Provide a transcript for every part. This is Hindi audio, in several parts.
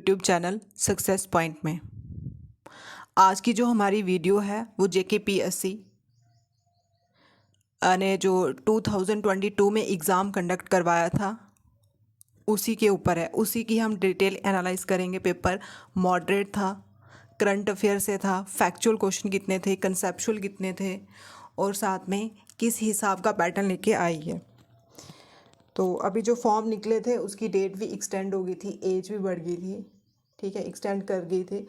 यूट्यूब चैनल सक्सेस पॉइंट में आज की जो हमारी वीडियो है वो JKPSC ने जो 2022 में एग्ज़ाम कंडक्ट करवाया था उसी के ऊपर है। उसी की हम डिटेल एनालाइज करेंगे। पेपर मॉडरेट था, करंट अफेयर से था, फैक्चुअल क्वेश्चन कितने थे, कंसेप्चुअल कितने थे और साथ में किस हिसाब का पैटर्न लेके आई है। तो अभी जो फॉर्म निकले थे उसकी डेट भी एक्सटेंड हो गई थी, एज भी बढ़ गई थी, ठीक है, एक्सटेंड कर गई थी।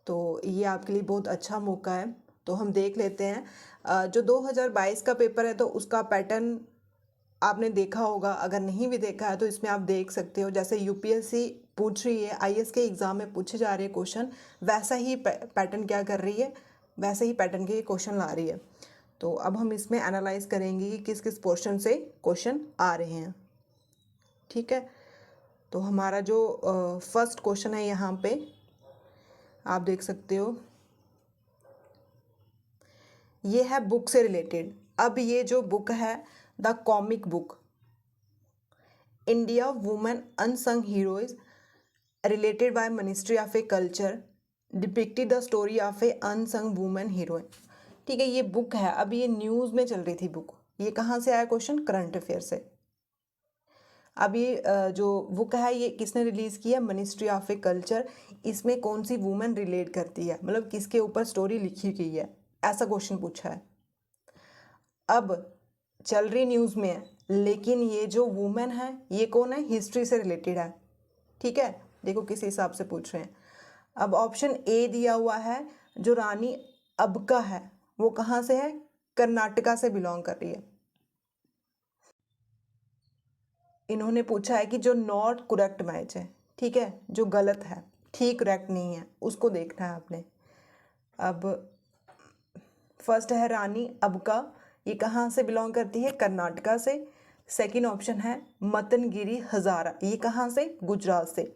तो ये आपके लिए बहुत अच्छा मौका है। तो हम देख लेते हैं जो 2022 का पेपर है तो उसका पैटर्न आपने देखा होगा। अगर नहीं भी देखा है तो इसमें आप देख सकते हो। जैसे यूपीएससी पूछ रही है, आईएएस के एग्ज़ाम में पूछे जा रहे हैं क्वेश्चन, वैसा ही पैटर्न क्या कर रही है, वैसे ही पैटर्न के क्वेश्चन ला रही है। तो अब हम इसमें एनालाइज करेंगे कि किस किस पोर्शन से क्वेश्चन आ रहे हैं, ठीक है। तो हमारा जो फर्स्ट क्वेश्चन है यहाँ पे आप देख सकते हो, ये है बुक से रिलेटेड। अब ये जो बुक है the comic book India women unsung heroes related by ministry of a culture depicted the story of a unsung women heroine, ठीक है। ये बुक है, अब ये न्यूज़ में चल रही थी बुक। ये कहाँ से आया क्वेश्चन? करंट अफेयर से। अब ये जो बुक है ये किसने रिलीज़ की है? Ministry of a culture. इसमें कौन सी वुमेन रिलेट करती है, मतलब किसके ऊपर स्टोरी लिखी गई है, ऐसा क्वेश्चन पूछा है। अब चल रही न्यूज़ में है, लेकिन ये जो वुमेन है ये कौन है? हिस्ट्री से रिलेटेड है, ठीक है। देखो किस हिसाब से पूछ रहे हैं। अब ऑप्शन ए दिया हुआ है, जो रानी अब्का है वो कहाँ से है? कर्नाटका से बिलोंग कर रही है। इन्होंने पूछा है कि जो नॉट करेक्ट मैच है, ठीक है, जो गलत है, ठीक करेक्ट नहीं है, उसको देखना है आपने। अब फर्स्ट है रानी अब्का, ये कहाँ से बिलोंग करती है? कर्नाटका से। सेकंड ऑप्शन है मतनगिरी हजारा, ये कहाँ से? गुजरात से।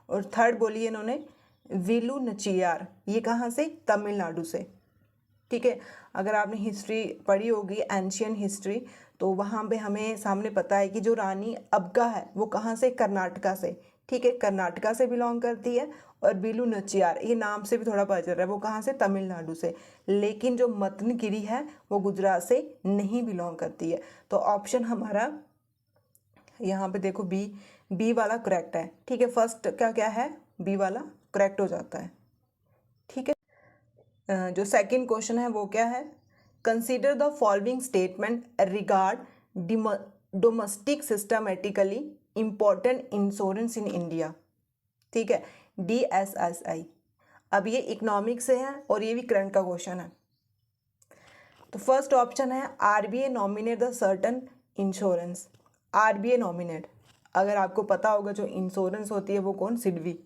और थर्ड बोली इन्होंने विलू नचियार, ये कहाँ से? तमिलनाडु से, ठीक है। अगर आपने हिस्ट्री पढ़ी होगी, एंशियन हिस्ट्री, तो वहाँ पे हमें सामने पता है कि जो रानी अब्का है वो कहाँ से? कर्नाटका से, ठीक है, कर्नाटका से बिलोंग करती है। और बिलू नचियार, ये नाम से भी थोड़ा पता चल रहा है, वो कहाँ से? तमिलनाडु से। लेकिन जो मतनगिरी है वो गुजरात से नहीं बिलोंग करती है। तो ऑप्शन हमारा यहाँ पे देखो बी वाला करेक्ट है, ठीक है। फर्स्ट का क्या है? बी वाला करेक्ट हो जाता है, ठीक है। जो सेकंड क्वेश्चन है वो क्या है? Consider the following statement regard domestic systematically important insurance in India, ठीक है, DSSI। अब ये इकोनॉमिक से है और ये भी करंट का क्वेश्चन है। तो फर्स्ट ऑप्शन है RBI nominate the certain insurance. RBI nominate, अगर आपको पता होगा जो इंश्योरेंस होती है वो कौन? सिडबी।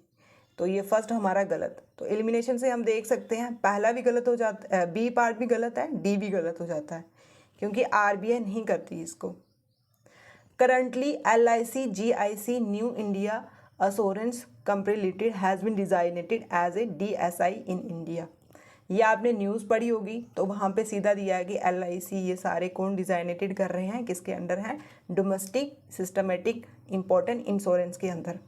तो ये फर्स्ट हमारा गलत। तो एलिमिनेशन से हम देख सकते हैं पहला भी गलत हो जाता है, बी पार्ट भी गलत है, डी भी गलत हो जाता है, क्योंकि RBI नहीं करती इसको। Currently LIC GIC new India assurance company limited has been designated as a DSI in India. ये आपने न्यूज़ पढ़ी होगी, तो वहाँ पे सीधा दिया है कि LIC ये सारे कौन डिजाइनेटेड कर रहे हैं, किसके अंडर हैं? डोमेस्टिक सिस्टमेटिक इम्पोर्टेंट इंश्योरेंस के अंदर,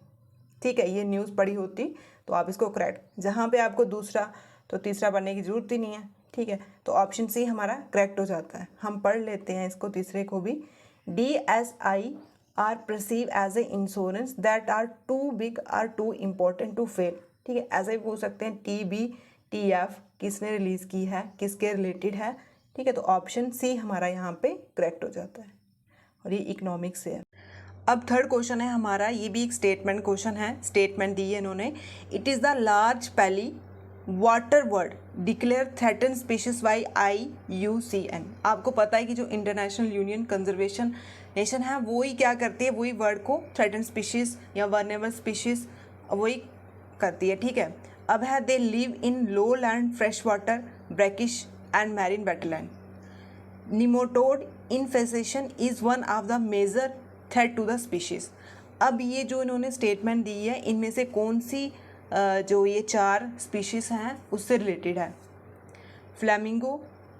ठीक है। ये न्यूज़ पढ़ी होती तो आप इसको करेक्ट, जहाँ पे आपको दूसरा तो तीसरा पढ़ने की ज़रूरत ही नहीं है, ठीक है। तो ऑप्शन सी हमारा करेक्ट हो जाता है। हम पढ़ लेते हैं इसको तीसरे को भी। DSI are perceive as a insurance that are too big are too important to fail, ठीक है। ऐसे ही पूछ सकते हैं TBTF किसने रिलीज़ की है, किसके रिलेटेड है, ठीक है। तो ऑप्शन सी हमारा यहाँ पे करेक्ट हो जाता है और ये इकोनॉमिक्स से है। अब थर्ड क्वेश्चन है हमारा, ये भी एक स्टेटमेंट क्वेश्चन है। स्टेटमेंट दी है इन्होंने, इट इज़ द लार्ज पैली water word declare threaten species by IUCN। आपको पता है कि जो इंटरनेशनल यूनियन कंजर्वेशन नेशन है वो ही क्या करती है, वही वर्ड को थ्रेटन स्पीशीज या वर्नेबल स्पीशीज वही करती है, ठीक है। अब है they live in low land fresh water brackish and marine wetland. Nematode infestation is one of the major threat to the species. अब ये जो इन्होंने स्टेटमेंट दी है इनमें से कौन सी जो ये चार स्पीशीज़ हैं उससे रिलेटेड है? Flamingo,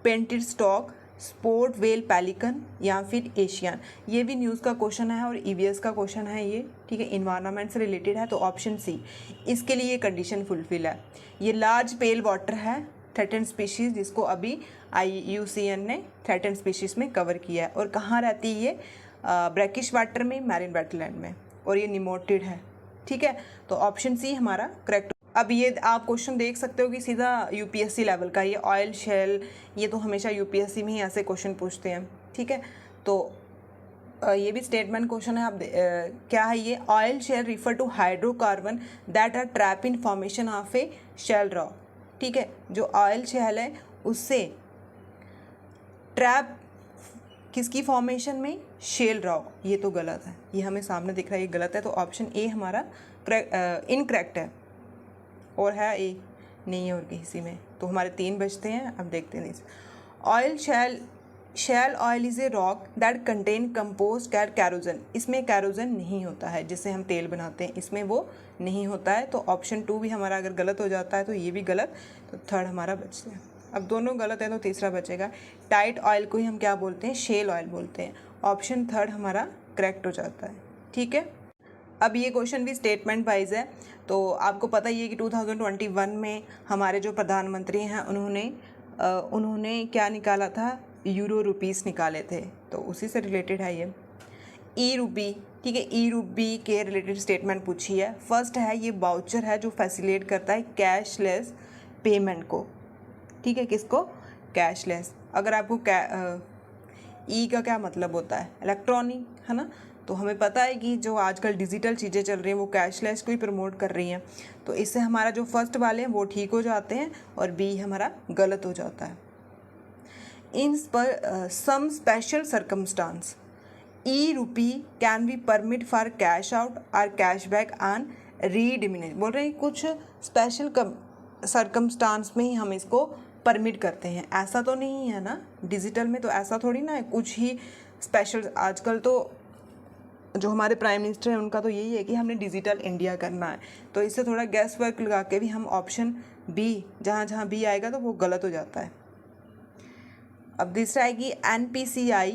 painted stock, sport well pelican या फिर एशियन। ये भी न्यूज़ का क्वेश्चन है और ईवीएस का क्वेश्चन है ये, ठीक है, इन्वायरमेंट से रिलेटेड है। तो ऑप्शन सी, इसके लिए कंडीशन फुलफिल है। ये लार्ज पेल वाटर है, थ्रेटेंड स्पीशीज़, जिसको अभी IUCN ने थ्रेटेंड स्पीशीज़ में कवर किया है। और कहाँ रहती है ये? ब्रैकिश वाटर में, मैरिन वेटलैंड में, और ये निमोटिड है, ठीक है। तो ऑप्शन सी हमारा करेक्ट। अब ये आप क्वेश्चन देख सकते हो कि सीधा UPSC लेवल का, ये ऑयल शेल, ये तो हमेशा UPSC में ही ऐसे क्वेश्चन पूछते हैं, ठीक है। तो ये भी स्टेटमेंट क्वेश्चन है। आप क्या है ये? Oil shale refer to hydrocarbon that are trap in formation of a shale rock, ठीक है। जो ऑयल शेल है उससे ट्रैप किसकी फॉर्मेशन में? Shale rock. ये तो गलत है, ये हमें सामने दिख रहा है, ये गलत है। तो ऑप्शन ए हमारा इनकरेक्ट है। और है ए? नहीं है और किसी में। तो हमारे 3 बचते हैं। अब देखते हैं oil shale oil is a rock that contain compost kerogen. इसमें कैरोजन नहीं होता है, जिससे हम तेल बनाते हैं, इसमें वो नहीं होता है। तो ऑप्शन 2 भी हमारा अगर गलत हो जाता है तो ये भी गलत। तो थर्ड हमारा बचता है। अब दोनों गलत है तो तीसरा बचेगा। टाइट ऑयल को ही हम क्या बोलते हैं? शेल ऑयल बोलते हैं। ऑप्शन थर्ड हमारा करेक्ट हो जाता है, ठीक है। अब ये क्वेश्चन भी स्टेटमेंट वाइज है। तो आपको पता ही है कि 2021 में हमारे जो प्रधानमंत्री हैं उन्होंने क्या निकाला था? यूरो रुपीस निकाले थे। तो उसी से रिलेटेड है ये ई रूपी, ठीक है। ई रूपी के रिलेटेड स्टेटमेंट पूछी है। फर्स्ट है, ये वाउचर है जो फैसिलिटेट करता है कैशलेस पेमेंट को, ठीक है। किसको? कैशलेस। अगर आपको ई का क्या मतलब होता है? इलेक्ट्रॉनिक, है ना। तो हमें पता है कि जो आजकल डिजिटल चीज़ें चल रही हैं वो कैशलेस को ही प्रमोट कर रही हैं। तो इससे हमारा जो फर्स्ट वाले हैं वो ठीक हो जाते हैं और बी हमारा गलत हो जाता है। इन सम स्पेशल सर्कमस्टांस ई रूपी can be permit for cash out और कैश बैक ऑन रीडिमिनेट। बोल रहे हैं कुछ स्पेशल सर्कमस्टांस में ही हम इसको परमिट करते हैं। ऐसा तो नहीं है ना, डिजिटल में तो ऐसा थोड़ी ना है, कुछ ही स्पेशल। आजकल तो जो हमारे प्राइम मिनिस्टर हैं उनका तो यही है कि हमने डिजिटल इंडिया करना है। तो इससे थोड़ा गैस वर्क लगा के भी हम ऑप्शन बी, जहाँ जहाँ बी आएगा तो वो गलत हो जाता है। अब दूसरा है कि NPCI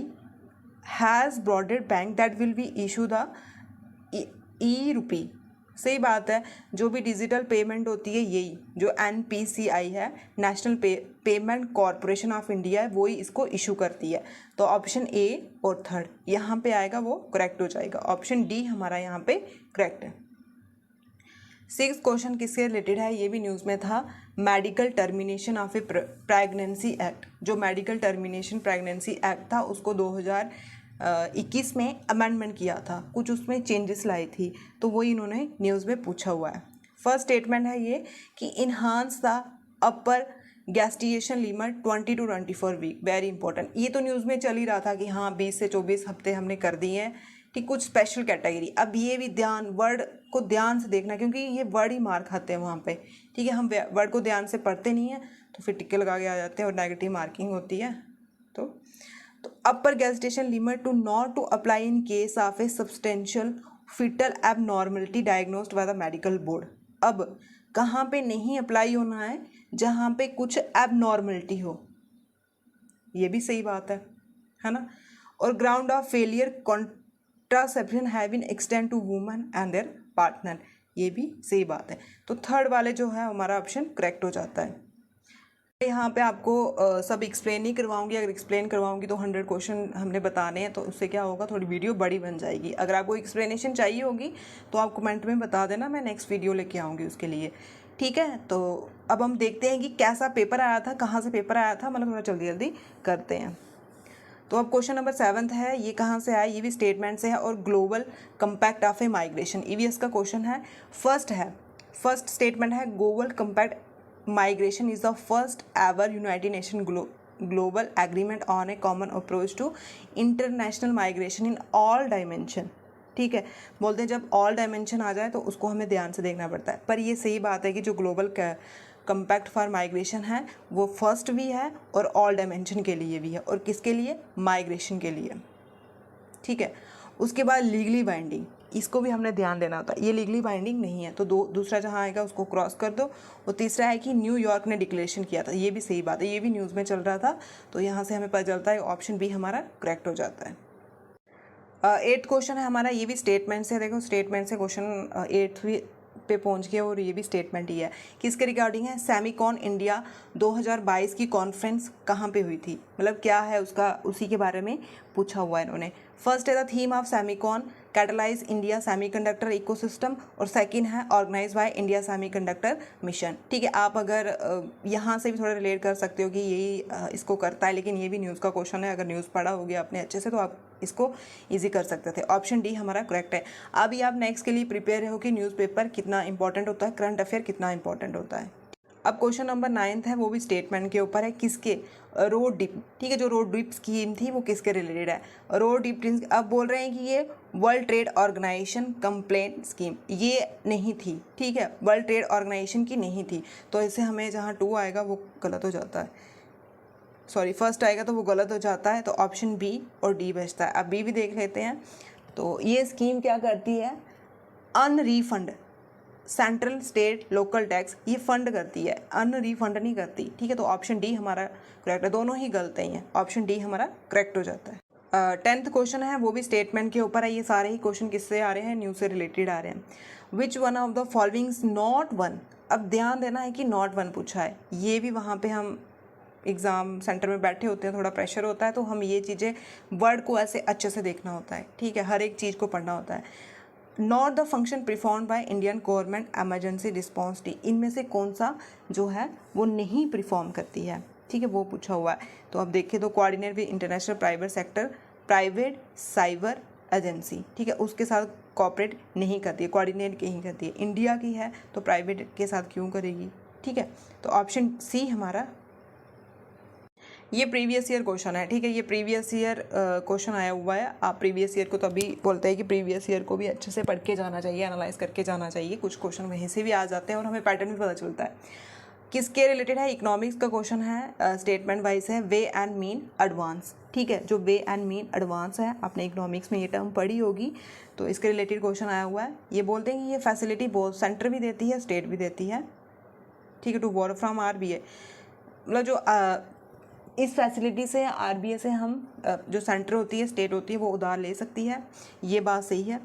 has boarded bank that will be issue the e rupee. सही बात है, जो भी डिजिटल पेमेंट होती है यही जो NPCI है, national payment corporation of India है, वही इसको इशू करती है। तो ऑप्शन ए और थर्ड यहाँ पे आएगा वो करेक्ट हो जाएगा। ऑप्शन डी हमारा यहाँ पे करेक्ट है। 6th क्वेश्चन किससे रिलेटेड है? ये भी न्यूज़ में था। Medical termination of A pregnancy act. जो मेडिकल टर्मिनेशन प्रेगनेंसी एक्ट था उसको 2021 में अमेंडमेंट किया था, कुछ उसमें चेंजेस लाई थी, तो वही इन्होंने न्यूज़ में पूछा हुआ है। फर्स्ट स्टेटमेंट है ये कि enhance the upper gestation limit 20 to 24 week. Very important. ये तो न्यूज़ में चल ही रहा था कि हाँ 20 से 24 हफ्ते हमने कर दिए हैं, ठीक। कुछ स्पेशल कैटेगरी। अब ये भी वर्ड को ध्यान से देखना, क्योंकि ये वर्ड ही मार खाते हैं वहाँ पे, ठीक है। हम वर्ड को ध्यान से पढ़ते नहीं हैं तो फिर टिक्के लगा के आ जाते हैं और नेगेटिव मार्किंग होती है। तो upper gestation limit to not to apply in case of a substantial fetal abnormality diagnosed by the medical board. अब कहाँ पे नहीं अप्लाई होना है? जहाँ पे कुछ एबनॉर्मलिटी हो। ये भी सही बात है ना। और ground of failure contraception have been extend to women and their partner. ये भी सही बात है। तो थर्ड वाले जो है हमारा ऑप्शन करेक्ट हो जाता है। यहाँ पे आपको सब एक्सप्लेन नहीं करवाऊंगी। अगर एक्सप्लेन करवाऊंगी तो 100 क्वेश्चन हमने बताने हैं, तो उससे क्या होगा, थोड़ी वीडियो बड़ी बन जाएगी। अगर आपको एक्सप्लेनेशन चाहिए होगी तो आप कमेंट में बता देना, मैं नेक्स्ट वीडियो लेके आऊँगी उसके लिए, ठीक है। तो अब हम देखते हैं कि कैसा पेपर आया था, कहाँ से पेपर आया था, मतलब थोड़ा जल्दी जल्दी करते हैं। तो अब क्वेश्चन नंबर 7 है, ये कहाँ से आया? ये भी स्टेटमेंट से है और global compact of A migration, EVS का क्वेश्चन है। फर्स्ट स्टेटमेंट है global compact migration is the first ever United Nations global agreement on a common approach to international migration in all dimension, ठीक है। बोलते हैं जब all dimension आ जाए तो उसको हमें ध्यान से देखना पड़ता है। पर ये सही बात है कि जो ग्लोबल कंपैक्ट फॉर माइग्रेशन है वो फर्स्ट भी है और ऑल डायमेंशन के लिए भी है। और किसके लिए? माइग्रेशन के लिए, ठीक है। उसके बाद लीगली बाइंडिंग, इसको भी हमने ध्यान देना होता है, ये लीगली बाइंडिंग नहीं है। तो दूसरा जहाँ आएगा उसको क्रॉस कर दो। और तीसरा है कि न्यूयॉर्क ने डिक्लेरेशन किया था, ये भी सही बात है, ये भी न्यूज़ में चल रहा था, तो यहाँ से हमें पता चलता है ऑप्शन बी हमारा करेक्ट हो जाता है। 8th क्वेश्चन है हमारा, ये भी स्टेटमेंट से, देखो स्टेटमेंट से क्वेश्चन 8th पे पहुंच गया और ये भी स्टेटमेंट ही है। किसके रिगार्डिंग है? सेमिकॉन इंडिया 2022 की कॉन्फ्रेंस कहाँ पे हुई थी, मतलब क्या है उसका, उसी के बारे में पूछा हुआ है इन्होंने। फर्स्ट है the theme of Semicon catalyse India semiconductor ecosystem, और सेकंड है organise by India semiconductor mission. ठीक है, आप अगर यहाँ से भी थोड़ा रिलेट कर सकते हो कि यही इसको करता है, लेकिन ये भी न्यूज़ का क्वेश्चन है, अगर न्यूज़ पढ़ा हो गया आपने अच्छे से तो आप इसको इजी कर सकते थे। ऑप्शन डी हमारा करेक्ट है। अभी आप नेक्स्ट के लिए प्रिपेयर हो कि न्यूज़पेपर कितना इंपॉर्टेंट होता है, करंट अफेयर कितना इंपॉर्टेंट होता है। अब क्वेश्चन नंबर 9th है, वो भी स्टेटमेंट के ऊपर है। किसके? RoDTEP. ठीक है, जो रोड डिप स्कीम थी वो किसके रिलेटेड है? RoDTEP. अब बोल रहे हैं कि ये world trade organisation compliant scheme ये नहीं थी। ठीक है, वर्ल्ड ट्रेड ऑर्गेनाइजेशन की नहीं थी, तो इसे हमें जहाँ 2 आएगा वो गलत हो जाता है, सॉरी फर्स्ट आएगा तो वो गलत हो जाता है, तो ऑप्शन बी और डी बचता है। अब बी भी देख लेते हैं। तो ये स्कीम क्या करती है? अनरीफंड सेंट्रल स्टेट लोकल टैक्स ये फंड करती है, अनरीफंड नहीं करती। ठीक है, तो ऑप्शन डी हमारा करेक्ट है, दोनों ही गलत हैं, ऑप्शन डी हमारा करेक्ट हो जाता है। 10th क्वेश्चन है, वो भी स्टेटमेंट के ऊपर है। ये सारे ही क्वेश्चन किससे आ रहे हैं? न्यूज़ से रिलेटेड आ रहे हैं। Which one of the following not one. अब ध्यान देना है कि नॉट वन पूछा है, ये भी वहाँ पे हम एग्ज़ाम सेंटर में बैठे होते हैं, थोड़ा प्रेशर होता है, तो हम ये चीज़ें वर्ड को ऐसे अच्छे से देखना होता है। ठीक है, हर एक चीज़ को पढ़ना होता है। Not the function perform by Indian government emergency response team, इनमें से कौन सा जो है वो नहीं परफॉर्म करती है? ठीक है, वो पूछा हुआ है। तो अब देखिए, तो coordinate with international private sector private cyber agency, ठीक है, उसके साथ कोऑपरेट नहीं करती है, कोऑर्डिनेट नहीं करती है। इंडिया की है तो प्राइवेट के साथ क्यों करेगी? ठीक है, तो ऑप्शन सी हमारा, ये प्रीवियस ईयर क्वेश्चन है। ठीक है, ये प्रीवियस ईयर क्वेश्चन आया हुआ है। आप प्रीवियस ईयर को तो अभी बोलते हैं कि प्रीवियस ईयर को भी अच्छे से पढ़ के जाना चाहिए, एनालाइज करके जाना चाहिए, कुछ क्वेश्चन वहीं से भी आ जाते हैं और हमें पैटर्न भी पता चलता है। किसके रिलेटेड है? इकोनॉमिक्स का क्वेश्चन है, स्टेटमेंट वाइज है। Way and mean advance. ठीक है, जो वे एंड मीन एडवांस है, आपने इकोनॉमिक्स में ये टर्म पढ़ी होगी, तो इसके रिलेटेड क्वेश्चन आया हुआ है। ये बोलते हैं कि ये फैसिलिटी बहुत सेंटर भी देती है, स्टेट भी देती है। ठीक है, टू बोरो फ्रॉम आरबीआई, मतलब जो इस फैसिलिटी से आरबीआई से हम जो सेंटर होती है, स्टेट होती है, वो उधार ले सकती है, ये बात सही है।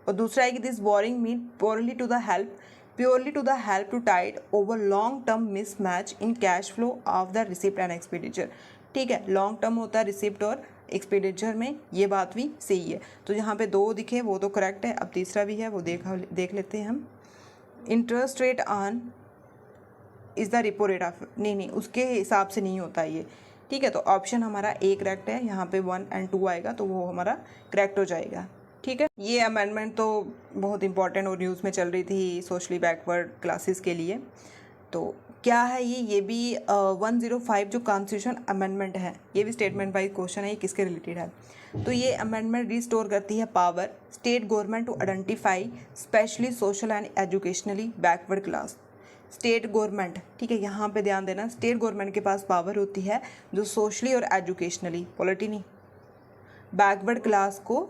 और दूसरा है कि this borrowing mean purely to the help to tide over long term mismatch in cash flow of the receipt and expenditure. ठीक है, लॉन्ग टर्म होता है रिसिप्ट और एक्सपेंडिचर में, ये बात भी सही है। तो यहाँ पे 2 दिखे वो तो करेक्ट है। अब तीसरा भी है, वो देख लेते हैं हम। Interest rate on is the repo rate of, नहीं उसके हिसाब से नहीं होता ये। ठीक है, तो ऑप्शन हमारा ए करेक्ट है। यहाँ पे 1 और 2 आएगा तो वो हमारा करेक्ट हो जाएगा। ठीक है, ये अमेंडमेंट तो बहुत इंपॉर्टेंट और न्यूज़ में चल रही थी सोशली बैकवर्ड क्लासेस के लिए। तो क्या है ये भी 105 जो कॉन्स्टिट्यूशन अमेंडमेंट है, ये भी स्टेटमेंट वाइज क्वेश्चन है, ये किसके रिलेटेड है? तो ये अमेंडमेंट रिस्टोर करती है power state government to identify specially social and educationally backward class. State government, ठीक है, यहाँ पे ध्यान देना, स्टेट गवर्नमेंट के पास पावर होती है जो सोशली और एजुकेशनली, पॉलिटी नहीं, बैकवर्ड क्लास को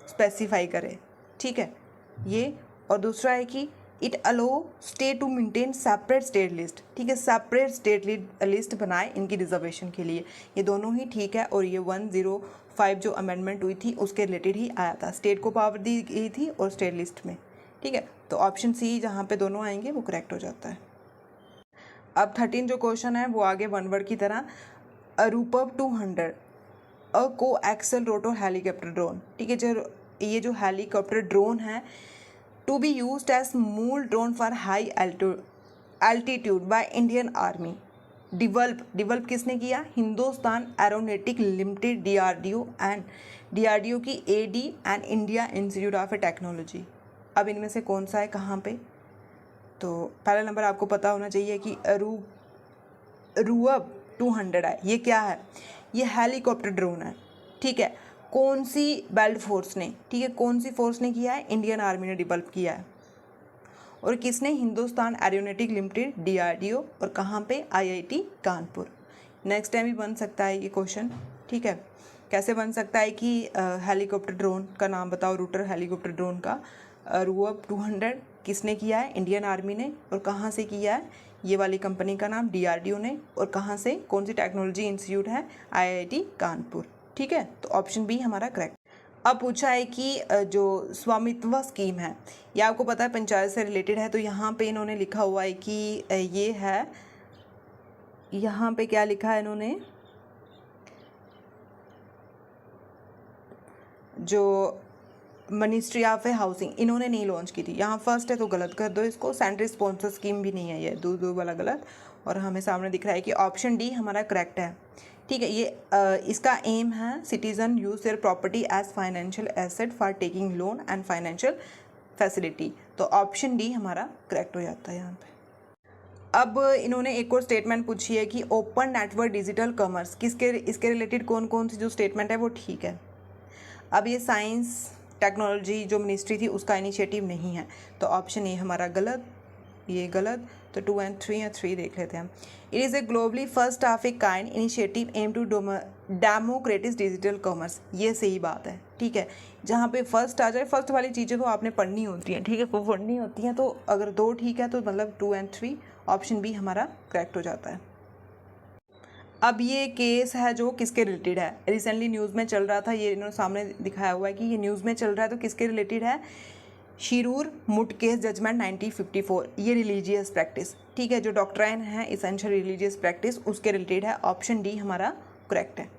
स्पेसिफाई करे। ठीक है, ये। और दूसरा है कि it allow state to maintain separate state list. ठीक है, सेपरेट स्टेट लिस्ट बनाए इनकी रिजर्वेशन के लिए, ये दोनों ही ठीक है। और ये 105 जो अमेंडमेंट हुई थी उसके रिलेटेड ही आया था, स्टेट को पावर दी गई थी और स्टेट लिस्ट में। ठीक है, तो ऑप्शन सी जहाँ पे दोनों आएंगे वो करेक्ट हो जाता है। अब 13 जो क्वेश्चन है वो आगे वन वर्ड की तरह, अरूपव 200 अ को एक्सल रोटो हेलीकॉप्टर ड्रोन। ठीक है, ये जो हेलीकॉप्टर ड्रोन है to be used as mule drone for high altitude by Indian army. Develop किसने किया? हिंदुस्तान एरोनॉटिक लिमिटेड, डीआरडीओ की एडी and India institute of technology. अब इनमें से कौन सा है, कहाँ पे? तो पहला नंबर आपको पता होना चाहिए कि अरूपव 200 है, ये क्या है? ये हेलीकॉप्टर ड्रोन है। ठीक है, कौन सी बेल्ट फोर्स ने, ठीक है, कौन सी फोर्स ने किया है? इंडियन आर्मी ने डेवलप किया है। और किसने? हिंदुस्तान एरोनॉटिक लिमिटेड, डीआरडीओ, और कहाँ पे? आईआईटी कानपुर। नेक्स्ट टाइम भी बन सकता है ये क्वेश्चन। ठीक है, कैसे बन सकता है कि हेलीकॉप्टर ड्रोन का नाम बताओ, रूटर हेलीकॉप्टर ड्रोन का, रूअप 200 किसने किया है? इंडियन आर्मी ने। और कहाँ से किया है? ये वाली कंपनी का नाम DRDO ने। और कहाँ से? कौन सी टेक्नोलॉजी इंस्टीट्यूट है? IIT कानपुर। ठीक है, तो ऑप्शन बी हमारा करेक्ट। अब पूछा है कि जो स्वामित्व स्कीम है, ये आपको पता है पंचायत से रिलेटेड है, तो यहाँ पे इन्होंने लिखा हुआ है कि ये है, यहाँ पे क्या लिखा है इन्होंने, जो मिनिस्ट्री ऑफ हाउसिंग इन्होंने नहीं लॉन्च की थी। यहाँ फर्स्ट है तो गलत कर दो इसको, सेंट्रल स्पॉन्सर स्कीम भी नहीं है, ये दो वाला गलत। और हमें सामने दिख रहा है कि ऑप्शन डी हमारा करेक्ट है। ठीक है, ये इसका एम है citizen use their property as financial asset for taking loan and financial facility, तो ऑप्शन डी हमारा करेक्ट हो जाता है यहाँ पे। अब इन्होंने एक और स्टेटमेंट पूछी है कि ओपन नेटवर्क डिजिटल कॉमर्स किसके, इसके रिलेटेड कौन कौन सी जो स्टेटमेंट है वो ठीक है। अब ये साइंस टेक्नोलॉजी जो मिनिस्ट्री थी उसका इनिशिएटिव नहीं है, तो ऑप्शन ए हमारा गलत, ये गलत, तो 2 और 3 या 3 देख लेते हैं। It is a globally first of a kind initiative aim to democratise digital commerce, ये सही बात है। ठीक है, जहाँ पे फर्स्ट आ जाए, फर्स्ट वाली चीज़ें तो आपने पढ़नी होती हैं। ठीक है, वो पढ़नी होती हैं, तो अगर 2 ठीक है तो मतलब 2 और 3, ऑप्शन बी हमारा करेक्ट हो जाता है। अब ये केस है जो किसके रिलेटेड है, रिसेंटली न्यूज़ में चल रहा था, ये इन्होंने सामने दिखाया हुआ है कि ये न्यूज़ में चल रहा है, तो किसके रिलेटेड है? शिरूर मुट केस जजमेंट 1954, ये रिलीजियस प्रैक्टिस। ठीक है, जो डॉक्ट्राइन है इसेंशियल रिलीजियस प्रैक्टिस, उसके रिलेटेड है। ऑप्शन डी हमारा करेक्ट है।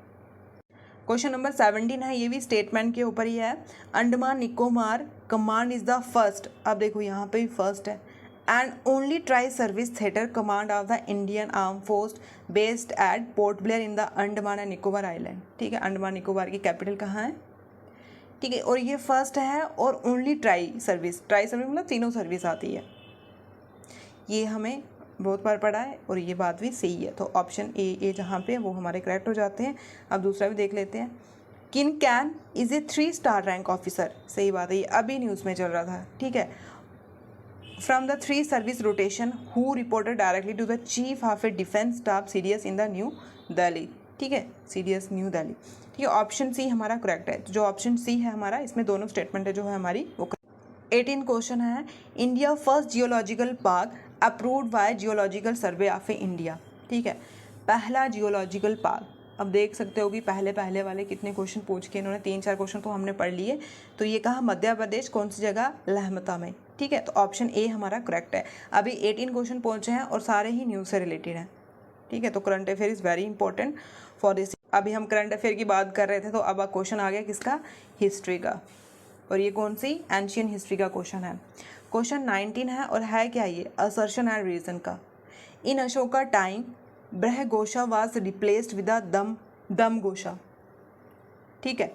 क्वेश्चन नंबर 17 है, ये भी स्टेटमेंट के ऊपर ही है। Andaman Nicobar command is the first, अब देखो यहाँ पे भी फर्स्ट है, and only tri service theatre command of the Indian arm force based eight port Blair in the Andaman and Nicobar island. ठीक है, अंडमान निकोबार की कैपिटल कहाँ है? ठीक है, और ये फर्स्ट है, और ओनली ट्राई सर्विस मतलब तीनों सर्विस आती है, ये हमें बहुत बार पढ़ा है, और ये बात भी सही है, तो ऑप्शन ए जहाँ पे वो हमारे करेक्ट हो जाते हैं। अब दूसरा भी देख लेते हैं। किन can is a 3 star rank officer, सही बात है, ये अभी न्यूज़ में चल रहा था। ठीक है, from the 3 service rotation who reported directly to the chief of a defence staff CDS in the New Delhi. ठीक है, सीडीएस न्यू दिल्ली। ठीक है, ऑप्शन सी हमारा करेक्ट है, तो जो ऑप्शन सी है हमारा, इसमें दोनों स्टेटमेंट है जो है हमारी वो। 18 क्वेश्चन है, India first geological park approved by geological survey of India. ठीक है, पहला जियोलॉजिकल पार्क, अब देख सकते हो कि पहले वाले कितने क्वेश्चन पूछ के इन्होंने 3-4 क्वेश्चन तो हमने पढ़ लिए। तो ये कहा मध्य प्रदेश, कौन सी जगह? लहमता में। ठीक है, तो ऑप्शन ए हमारा करेक्ट है। अभी 18 क्वेश्चन पहुँचे हैं और सारे ही न्यूज़ से रिलेटेड हैं। ठीक है, तो current affair is very important for this. अभी हम करंट अफेयर की बात कर रहे थे, तो अब क्वेश्चन आ गया किसका? हिस्ट्री का, और ये कौन सी? एंशियन हिस्ट्री का क्वेश्चन है। क्वेश्चन 19 है, और है क्या ये? असर्शन एंड रीजन का। In Ashoka time Bheri ghosha was replaced with Dhamma ghosha. ठीक है,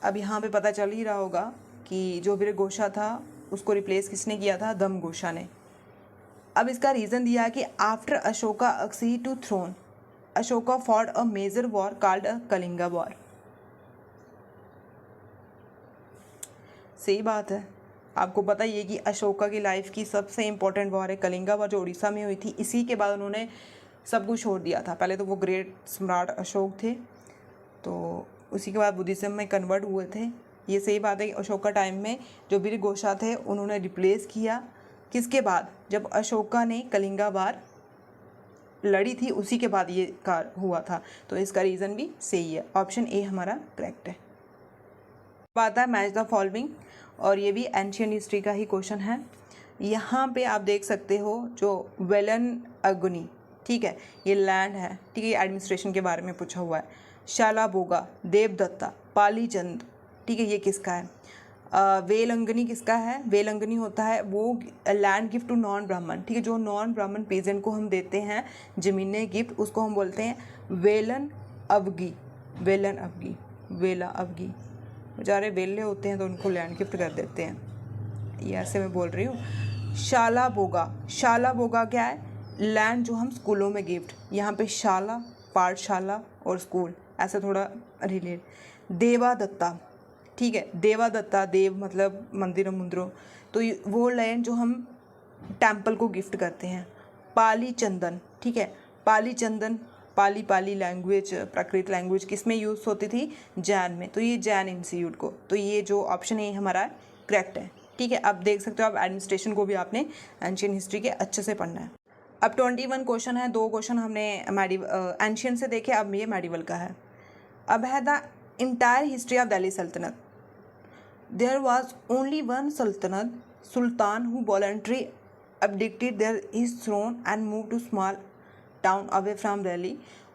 अब यहाँ पे पता चल ही रहा होगा कि जो ब्रह घोषा था उसको रिप्लेस किसने किया था? दम घोषा ने। अब इसका रीज़न दिया है कि after Ashoka acceded to throne Ashoka fought a major war called a Kalinga war. सही बात है, आपको पता ही है कि अशोका की लाइफ की सबसे इम्पोर्टेंट वॉर है कलिंगा वॉर, जो उड़ीसा में हुई थी। इसी के बाद उन्होंने सब कुछ छोड़ दिया था। पहले तो वो ग्रेट सम्राट अशोक थे, तो उसी के बाद बुद्धिज्म में कन्वर्ट हुए थे। ये सही बात है कि अशोका टाइम में जो ब्रह घोषा थे उन्होंने रिप्लेस किया किसके बाद? जब अशोका ने कलिंगा वार लड़ी थी, उसी के बाद ये कार हुआ था, तो इसका रीज़न भी सही है। ऑप्शन ए हमारा करेक्ट है। बात है मैच द फॉलोइंग, और ये भी एंशियंट हिस्ट्री का ही क्वेश्चन है। यहाँ पे आप देख सकते हो जो वेलन अग्नि, ठीक है, ये लैंड है। ठीक है, एडमिनिस्ट्रेशन के बारे में पूछा हुआ है। शालाबोगा, देवदत्ता, पालीचंद, ठीक है, ये किसका है? वेलंगनी किसका है? वेलंगनी होता है वो लैंड गिफ्ट टू नॉन ब्राह्मण। ठीक है, जो नॉन ब्राह्मण पेजेंट को हम देते हैं ज़मीनें गिफ्ट, उसको हम बोलते हैं वेलन अवगी। वेलन अवगी, वेला अवगी, बेचारे वेले होते हैं तो उनको लैंड गिफ्ट कर देते हैं, ये ऐसे मैं बोल रही हूँ। शालाबोगा, शालाबोगा क्या है? लैंड जो हम स्कूलों में गिफ्ट, यहाँ पे शाला पाठशाला और स्कूल ऐसा थोड़ा रिलेट। देवादत्ता, ठीक है, देवादत्ता, देव मतलब मंदिरों मुंदरों, तो वो लैंड जो हम टेम्पल को गिफ्ट करते हैं। पाली चंदन, ठीक है, पाली चंदन, पाली लैंग्वेज, प्राकृत लैंग्वेज किस में यूज़ होती थी? जैन में, तो ये जैन इंस्टीट्यूट को, तो ये जो ऑप्शन है हमारा करेक्ट है। ठीक है, अब देख सकते हो आप एडमिनिस्ट्रेशन को भी आपने एंशियंट हिस्ट्री के अच्छे से पढ़ना है। अब 21 क्वेश्चन है, 2 क्वेश्चन हमने एंशियंट से देखे, अब ये मेडिवल का है। अब है the entire history of Delhi Sultanate. There was only one sultan who voluntary abdicated his throne and moved to small town away from Delhi.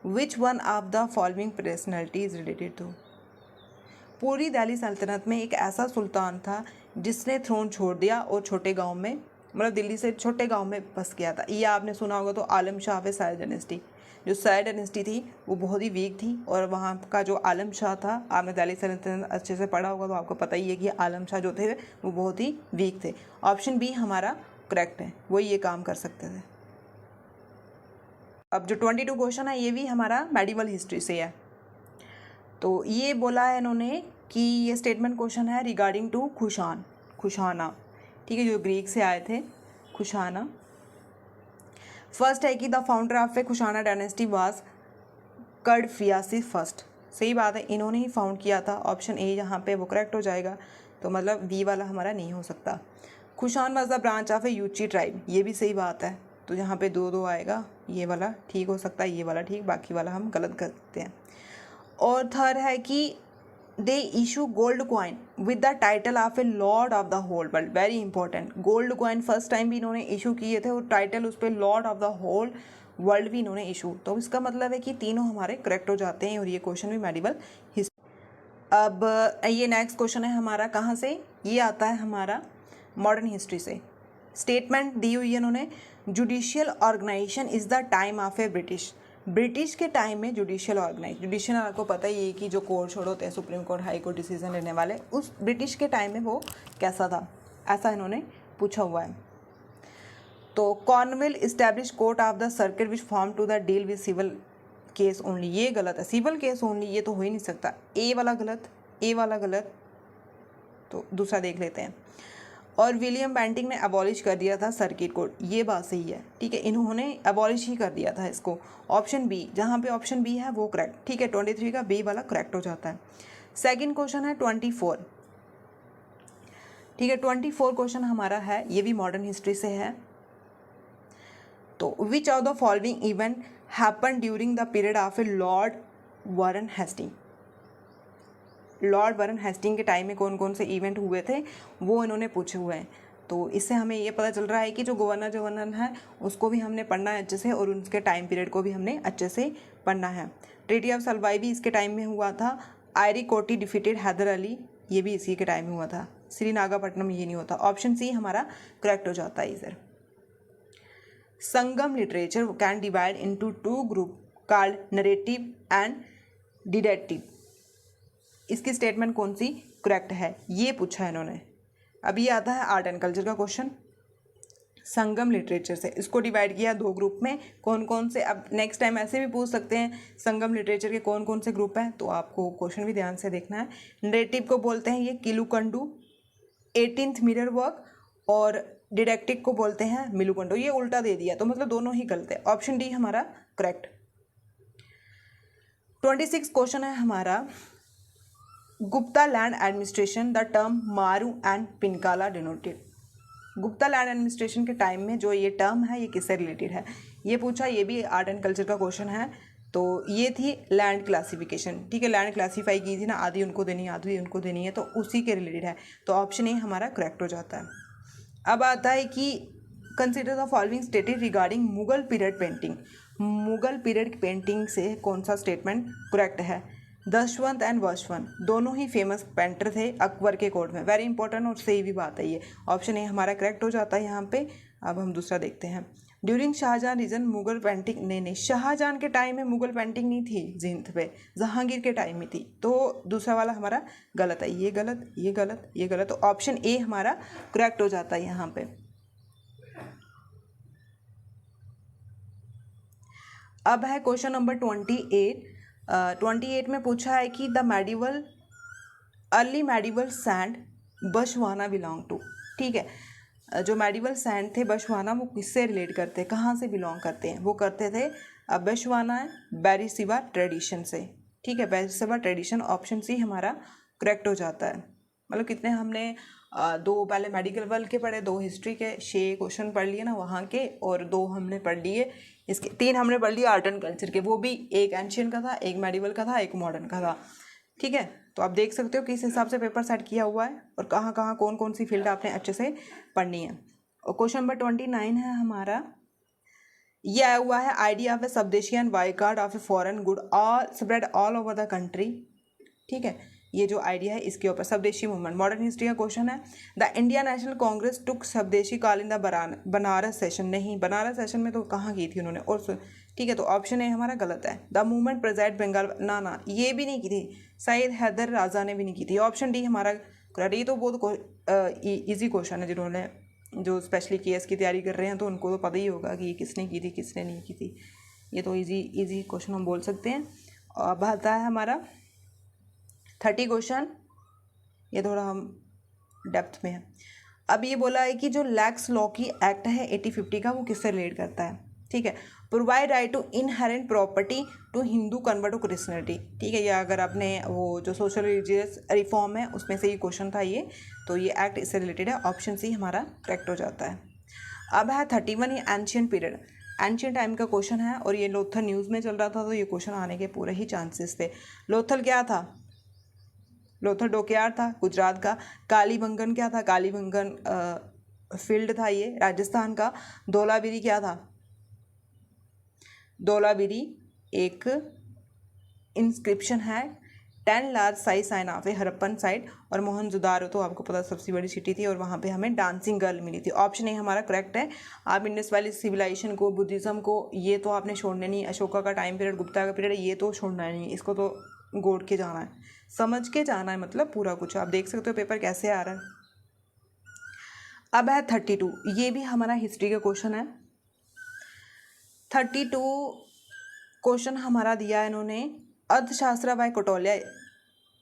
Which one of the following personality is related to? पूरी दिल्ली सल्तनत में एक ऐसा सुल्तान था जिसने थ्रोन छोड़ दिया और छोटे गांव में, मतलब दिल्ली से छोटे गांव में बस गया था। ये आपने सुना होगा तो आलम शाह व सैयद डायनेस्टी। जो सैयद डायनेस्टी थी वो बहुत ही वीक थी, और वहाँ का जो आलम शाह था, आपने दिल्ली सल्तनत अच्छे से पढ़ा होगा तो आपको पता ही है कि आलम शाह जो थे वो बहुत ही वीक थे। ऑप्शन बी हमारा करेक्ट है, वो ये काम कर सकते थे। अब जो 22 क्वेश्चन है ये भी हमारा मेडिवल हिस्ट्री से है। तो ये बोला है इन्होंने कि ये स्टेटमेंट क्वेश्चन है रिगार्डिंग टू खुशाना, ठीक है, जो ग्रीक से आए थे, खुशाना। फर्स्ट है कि the founder of a Kushana dynasty was Kadphises first. सही बात है, इन्होंने ही फाउंड किया था। ऑप्शन ए यहाँ पे वो करेक्ट हो जाएगा, तो मतलब बी वाला हमारा नहीं हो सकता। Kushan was the branch of a Yuezhi tribe, ये भी सही बात है, तो यहाँ पे 2-2 आएगा। ये वाला ठीक हो सकता है, ये वाला ठीक, बाकी वाला हम गलत करते हैं। और थर्ड है कि they issue gold coin with the title of a lord of the whole world. Very important, gold coin first time भी इन्होंने इशू किए थे और टाइटल उस पर lord of the whole world भी इन्होंने इशू। तो इसका मतलब है कि तीनों हमारे करेक्ट हो जाते हैं और ये क्वेश्चन भी मेडिवल हिस्ट्री। अब ये नेक्स्ट क्वेश्चन है हमारा कहाँ से, ये आता है हमारा मॉडर्न हिस्ट्री से। स्टेटमेंट दी हुई है इन्होंने, judicial organisation is the time of a British के टाइम में जुडिशियल आपको पता ही है कि जो कोर्ट छोड़ होते हैं, supreme court, high court decision लेने वाले, उस ब्रिटिश के टाइम में वो कैसा था, ऐसा इन्होंने पूछा हुआ है। तो Cornwallis establish court of the circuit which form to the deal with civil case only, ये गलत है। सिविल केस ओनली ये तो हो ही नहीं सकता, ए वाला गलत, तो दूसरा देख लेते हैं। और विलियम बेंटिंग ने अबॉलिश कर दिया था सर्किट कोर्ट, ये बात सही है, ठीक है, इन्होंने अबॉलिश ही कर दिया था इसको। ऑप्शन बी, जहाँ पे ऑप्शन बी है वो करेक्ट, ठीक है, 23 का बी वाला करेक्ट हो जाता है। सेकंड क्वेश्चन है 24, ठीक है, 24 क्वेश्चन हमारा है, ये भी मॉडर्न हिस्ट्री से है। तो which of the following event happen during the period of a Lord Warren Hasting. Lord Warren Hasting के टाइम में कौन कौन से इवेंट हुए थे वो इन्होंने पूछे हुए हैं। तो इससे हमें ये पता चल रहा है कि जो गवर्नर है उसको भी हमने पढ़ना है अच्छे से, और उनके टाइम पीरियड को भी हमने अच्छे से पढ़ना है। ट्रीटी ऑफ सलवाई भी इसके टाइम में हुआ था। आयरी कोटी डिफीटेड हैदर अली, ये भी इसी के टाइम में हुआ था। श्रीनागापट्टनम ये नहीं होता। ऑप्शन सी हमारा करेक्ट हो जाता है इधर। Sangam literature can divide into 2 group called narrative and didactic. इसकी स्टेटमेंट कौन सी करेक्ट है, ये पूछा है इन्होंने। अब ये आता है आर्ट एंड कल्चर का क्वेश्चन। संगम लिटरेचर से इसको डिवाइड किया 2 ग्रुप में, कौन कौन से। अब नेक्स्ट टाइम ऐसे भी पूछ सकते हैं संगम लिटरेचर के कौन कौन से ग्रुप हैं, तो आपको क्वेश्चन भी ध्यान से देखना है। नरेटिव को बोलते हैं ये किलुकंडू, 18th मिरर वर्क, और डिडक्टिव को बोलते हैं मिलुकंडू। ये उल्टा दे दिया, तो मतलब दोनों ही गलत है। ऑप्शन डी हमारा करेक्ट। 26 क्वेश्चन है हमारा, Gupta land administration the term maru and pinkala denoted. Gupta land administration के टाइम में जो ये टर्म है ये किससे रिलेटेड है, ये पूछा। ये भी आर्ट एंड कल्चर का क्वेश्चन है। तो ये थी लैंड क्लासिफिकेशन, ठीक है, लैंड क्लासीफाई की थी ना, आधी उनको देनी आधी उनको देनी है, तो उसी के रिलेटेड है। तो ऑप्शन ए हमारा करेक्ट हो जाता है। अब आता है कि consider the following stated regarding Mughal period painting. Mughal period painting से कौन सा स्टेटमेंट करेक्ट है। दशवंत एंड वशवंत दोनों ही फेमस पेंटर थे अकबर के कोर्ट में। वेरी इंपॉर्टेंट और सही भी बात है ये। ऑप्शन ए हमारा करेक्ट हो जाता है यहाँ पे। अब हम दूसरा देखते हैं। During Shahjahan reign Mughal painting, नहीं, शाहजहां के टाइम में मुगल पेंटिंग नहीं थी जिंद पे, जहांगीर के टाइम में थी। तो दूसरा वाला हमारा गलत है, ये गलत, ये गलत, ये गलत। तो ऑप्शन ए हमारा करेक्ट हो जाता है यहाँ पे। अब है क्वेश्चन नंबर 28। 28 में पूछा है कि द मेडिवल अर्ली मेडिवल सैंड बशवाना बिलोंग टू। ठीक है, जो मेडिवल सैंड थे बशवाना वो किससे रिलेट करते हैं, कहाँ से बिलोंग करते हैं, वो करते थे बशवाना बैरिसिवा ट्रेडिशन से। ठीक है, बैरिसिवा ट्रेडिशन। ऑप्शन सी हमारा करेक्ट हो जाता है। मतलब कितने हमने दो पहले मेडिकल वर्ल्ड के पढ़े, 2 हिस्ट्री के, 6 क्वेश्चन पढ़ लिए ना वहाँ के, और 2 हमने पढ़ लिए इसके, 3 हमने पढ़ लिए आर्ट एंड कल्चर के, वो भी एक एंशियंट का था, एक मेडिवल का था, एक मॉडर्न का था। ठीक है, तो आप देख सकते हो किस हिसाब से पेपर सेट किया हुआ है और कहाँ कहाँ कौन कौन सी फील्ड आपने अच्छे से पढ़नी है। और क्वेश्चन नंबर 29 है हमारा, ये आया हुआ है, आइडिया ऑफ ए स्वदेशी and boycott of a foreign good all spread all over the country. ठीक है, ये जो आइडिया है इसके ऊपर स्वदेशी मूवमेंट। मॉडर्न हिस्ट्री का क्वेश्चन है, द इंडियन नेशनल कांग्रेस टुक स्वदेशी call in the Banaras session. नहीं, बनारस सेशन में तो कहाँ की थी उन्होंने, और ठीक है, तो ऑप्शन ए हमारा गलत है। द मूवमेंट प्रेजेंट बंगाल, ना ये भी नहीं की थी, सैयद हैदर राजा ने भी नहीं की थी। ऑप्शन डी हमारा करेक्ट। ये तो बहुत ईजी क्वेश्चन है, जिन्होंने जो स्पेशली केएस की तैयारी कर रहे हैं तो उनको तो पता ही होगा कि ये किसने की थी किसने नहीं की थी। ये तो इजी क्वेश्चन हम बोल सकते हैं। अब आता है हमारा 30 क्वेश्चन, ये थोड़ा हम डेप्थ में है। अब ये बोला है कि जो लैक्स लॉ की एक्ट है 8050 का, वो किससे रिलेट करता है। ठीक है, provide right to inherit property to Hindu convert to Christianity. ठीक है, ये अगर आपने वो जो सोशल रिलीजियस रिफॉर्म है उसमें से ये क्वेश्चन था ये, तो ये एक्ट इससे रिलेटेड है। ऑप्शन सी हमारा करेक्ट हो जाता है। अब है 31, ये एंशियंट पीरियड, एंशियंट टाइम का क्वेश्चन है, और ये लोथल न्यूज़ में चल रहा था, तो ये क्वेश्चन आने के पूरे ही चांसेस थे। लोथल क्या था, लोथल डोकयार्ड था गुजरात का। कालीबंगन क्या था, कालीबंगन फील्ड था ये राजस्थान का। धौलावीरी क्या था, धौलावीरी एक इंस्क्रिप्शन है 10 large size sign of a Harappan site. और मोहनजोदारो तो आपको पता सबसे बड़ी सिटी थी, और वहाँ पे हमें डांसिंग गर्ल मिली थी। ऑप्शन ए हमारा करेक्ट है। आप इंडस वैली सिविलाइजेशन को, बुद्धिज़्म को, ये तो आपने छोड़ने नहीं। अशोका का टाइम पीरियड, गुप्ता का पीरियड, ये तो छोड़ना नहीं, इसको तो गोड़ के जाना है, समझ के जाना है, मतलब पूरा कुछ। आप देख सकते हो पेपर कैसे आ रहा है। अब है 32, ये भी हमारा हिस्ट्री का क्वेश्चन है। 32 क्वेश्चन हमारा दिया है इन्होंने, Arthashastra by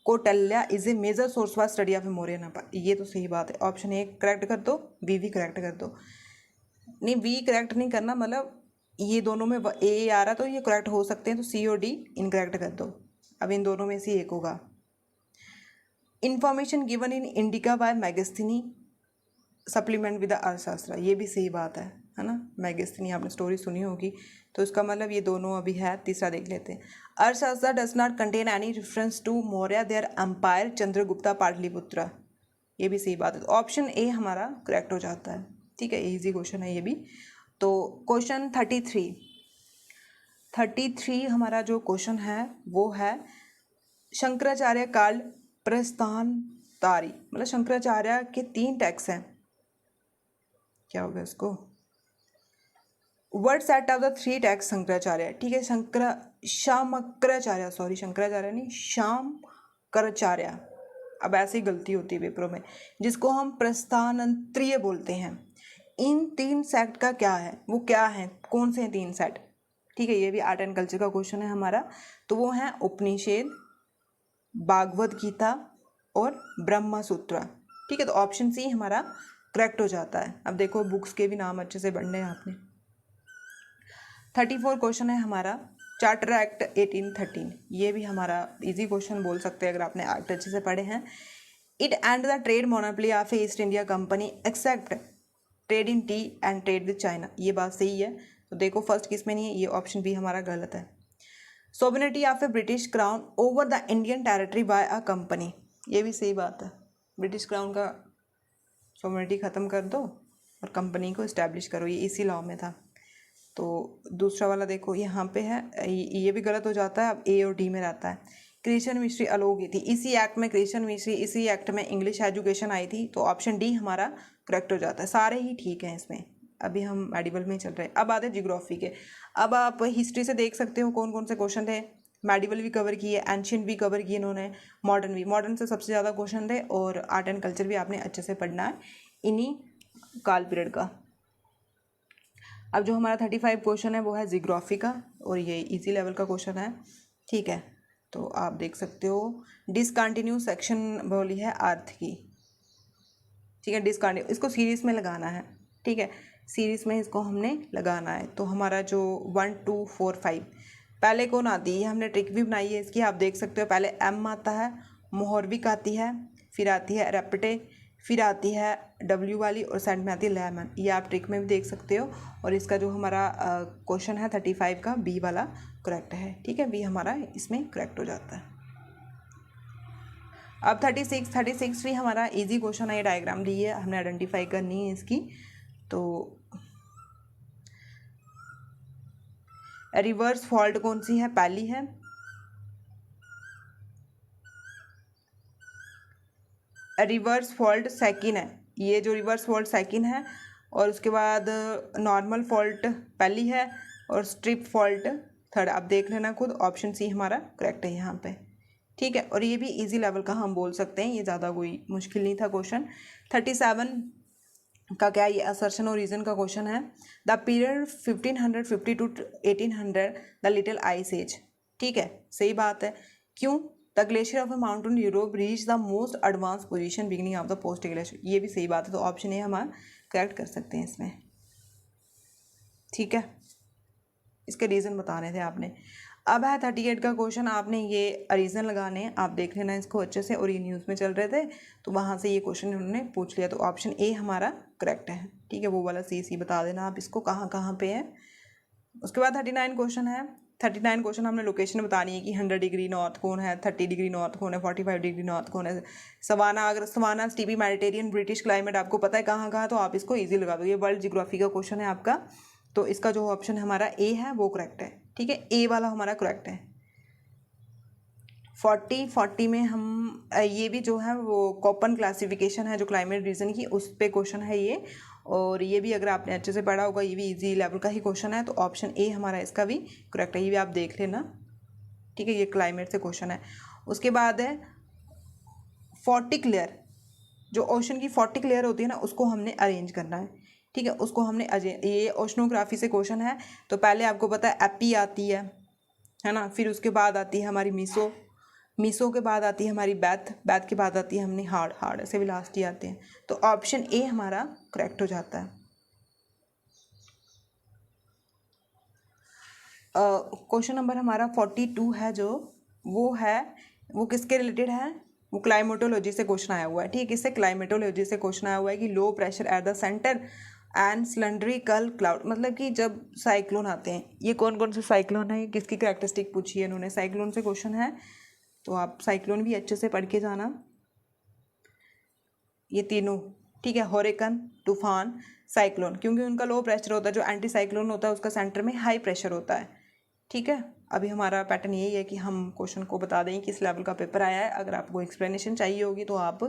Kautilya is a major source for study of Mauryan empire. ये तो सही बात है, ऑप्शन ए करेक्ट कर दो, बी भी करेक्ट कर दो। नहीं, बी करेक्ट नहीं करना, मतलब ये दोनों में ए आ रहा तो ये करेक्ट हो सकते हैं, तो सी और डी इनकरेक्ट कर दो। अब इन दोनों में से एक होगा। Information given in Indica by Megasthenes supplement with Arthashastra, ये भी सही बात है ना। मैगस्थनी आपने स्टोरी सुनी होगी, तो इसका मतलब ये दोनों अभी है। तीसरा देख लेते हैं, Arthashastra does not contain any reference to Maurya their empire Chandragupta Pataliputra, ये भी सही बात है। तो ऑप्शन ए हमारा करेक्ट हो जाता है। ठीक है, इजी क्वेश्चन है ये भी। तो क्वेश्चन 33 हमारा जो क्वेश्चन है वो है, शंकराचार्य काल प्रस्थानतारी, मतलब शंकराचार्य के 3 टैक्स हैं, क्या होगा इसको, word set of the 3 tax Shankaracharya. ठीक है, शंकराचार्य नहीं, शामकराचार्य। अब ऐसी गलती होती है पेपरों में, जिसको हम प्रस्थानंत्रीय बोलते हैं। इन 3 सेट का क्या है, वो क्या है, कौन से हैं 3 सेट। ठीक है, ये भी आर्ट एंड कल्चर का क्वेश्चन है हमारा। तो वो हैं उपनिषद, भागवत गीता और ब्रह्म सूत्र। ठीक है, तो ऑप्शन सी हमारा करेक्ट हो जाता है। अब देखो बुक्स के भी नाम अच्छे से पढ़ने हैं आपने। 34 क्वेश्चन है हमारा, चार्टर एक्ट 1813, ये भी हमारा इजी क्वेश्चन बोल सकते हैं अगर आपने एक्ट अच्छे से पढ़े हैं। It and the trade monopoly of East India company except trade in tea and trade with China, ये बात सही है। तो देखो फर्स्ट किस में नहीं है, ये ऑप्शन बी हमारा गलत है। Sovereignty of a British crown over the Indian territory by a company, ये भी सही बात है। ब्रिटिश क्राउन का सोवरेनिटी ख़त्म कर दो और कंपनी को इस्टेब्लिश करो, ये इसी लॉ में था। तो दूसरा वाला देखो यहाँ पे है, ये भी गलत हो जाता है। अब ए और डी में रहता है। क्रिश्चियन मिस्ट्री अलोग की थी, इसी एक्ट में क्रिश्चियन मिस्ट्री, इसी एक्ट में इंग्लिश एजुकेशन आई थी, तो ऑप्शन डी हमारा करेक्ट हो जाता है। सारे ही ठीक हैं इसमें। अभी हम मेडिवल में चल रहे हैं। अब आते हैं जियोग्राफी के। अब आप हिस्ट्री से देख सकते हो कौन कौन से क्वेश्चन थे। मेडिवल भी कवर किए, एंशियंट भी कवर किए इन्होंने, मॉडर्न भी। मॉडर्न से सबसे ज़्यादा क्वेश्चन थे, और आर्ट एंड कल्चर भी आपने अच्छे से पढ़ना है इन्हीं काल पीरियड का। अब जो हमारा 35 क्वेश्चन है वो है जियोग्राफी का, और ये इजी लेवल का क्वेश्चन है। ठीक है, तो आप देख सकते हो डिसकंटिन्यू सेक्शन बोली है अर्थ की। ठीक है, डिसकंटिन्यू इसको सीरीज़ में लगाना है। ठीक है, सीरीज़ में इसको हमने लगाना है। तो हमारा जो 1 2 4 5 पहले कौन आती है, हमने ट्रिक भी बनाई है इसकी, आप देख सकते हो। पहले एम आता है, मोहरविक आती है, फिर आती है रेपटे, फिर आती है W वाली और साइड में आती है लेमन। ये आप ट्रिक में भी देख सकते हो। और इसका जो हमारा क्वेश्चन है 35 का बी वाला करेक्ट है। ठीक है, बी हमारा इसमें करेक्ट हो जाता है। अब 36 भी हमारा इजी क्वेश्चन है। ये डायग्राम दी है, हमने आइडेंटिफाई करनी है इसकी। तो रिवर्स फॉल्ट कौन सी है? पहली है। रिवर्स फॉल्ट सेकंड है। ये जो रिवर्स फॉल्ट सेकंड है, और उसके बाद नॉर्मल फॉल्ट पहली है, और स्ट्रिप फॉल्ट थर्ड। आप देख लेना खुद, ऑप्शन सी हमारा करेक्ट है यहाँ पे। ठीक है, और ये भी इजी लेवल का हम बोल सकते हैं, ये ज़्यादा कोई मुश्किल नहीं था क्वेश्चन। 37 का क्या, ये असर्शन और रीजन का क्वेश्चन है। The period 1550 to 1800 the little ice age. ठीक है, सही बात है। क्यों? The glacier of a mountain Europe reach the most advance position beginning of the post glacier. ये भी सही बात है, तो ऑप्शन ए हम करेक्ट कर सकते हैं इसमें। ठीक है, इसके रीज़न बता रहे थे आपने। अब है 38 का क्वेश्चन, आपने ये रीज़न लगाने हैं, आप देख लेना इसको अच्छे से। और ये न्यूज़ में चल रहे थे तो वहाँ से ये क्वेश्चन उन्होंने पूछ लिया, तो ऑप्शन ए हमारा करेक्ट है। ठीक है, वो वाला सी बता देना आप इसको कहाँ कहाँ पे है। उसके बाद 39 क्वेश्चन है। 39 क्वेश्चन हमने लोकेशन बतानी है कि 100 डिग्री नॉर्थ कौन है, 30 डिग्री नॉर्थ कौन है, 45 डिग्री नॉर्थ कौन है। सवाना, अगर सवाना स्टीपी मेडिटेरियन ब्रिटिश क्लाइमेट आपको पता है कहाँ कहाँ, तो आप इसको ईजी लगा दो। ये वर्ल्ड जियोग्राफी का क्वेश्चन है आपका, तो इसका जो ऑप्शन हमारा ए है वो करेक्ट है। ठीक है, ए वाला हमारा करेक्ट है। 40 में हम ये भी जो है वो कॉपन क्लासिफिकेशन है जो क्लाइमेट रीजन की, उस पे क्वेश्चन है ये। और ये भी अगर आपने अच्छे से पढ़ा होगा, ये भी इजी लेवल का ही क्वेश्चन है, तो ऑप्शन ए हमारा इसका भी करेक्ट है। ये भी आप देख लेना। ठीक है, ये क्लाइमेट से क्वेश्चन है। उसके बाद है 40 लेयर, जो ओशन की 40 लेयर होती है ना, उसको हमने अरेंज करना है। ठीक है, उसको हमने ये ओशनोग्राफी से क्वेश्चन है। तो पहले आपको पता है एपी आती है ना, फिर उसके बाद आती है हमारी मीसो के बाद आती है हमारी बैथ के बाद आती है हमने हार्ड ऐसे भी लास्ट ही आते हैं। तो ऑप्शन ए हमारा करेक्ट हो जाता है। क्वेश्चन नंबर हमारा 42 है, जो वो किसके रिलेटेड है? वो क्लाइमेटोलॉजी से क्वेश्चन आया हुआ है। ठीक है, किससे? क्लाइमेटोलॉजी से क्वेश्चन आया हुआ है कि low pressure at the centre and cylindrical cloud, मतलब कि जब साइक्लोन आते हैं, ये कौन कौन से साइक्लोन है, किसकी कैरेक्टरिस्टिक पूछी है इन्होंने, साइक्लोन से क्वेश्चन है। तो आप साइक्लोन भी अच्छे से पढ़ के जाना, ये तीनों। ठीक है, हॉरिकन, तूफान, साइक्लोन, क्योंकि उनका लो प्रेशर होता है। जो एंटी साइक्लोन होता है उसका सेंटर में हाई प्रेशर होता है। ठीक है, अभी हमारा पैटर्न यही है कि हम क्वेश्चन को बता दें किस लेवल का पेपर आया है। अगर आपको एक्सप्लेनेशन चाहिए होगी तो आप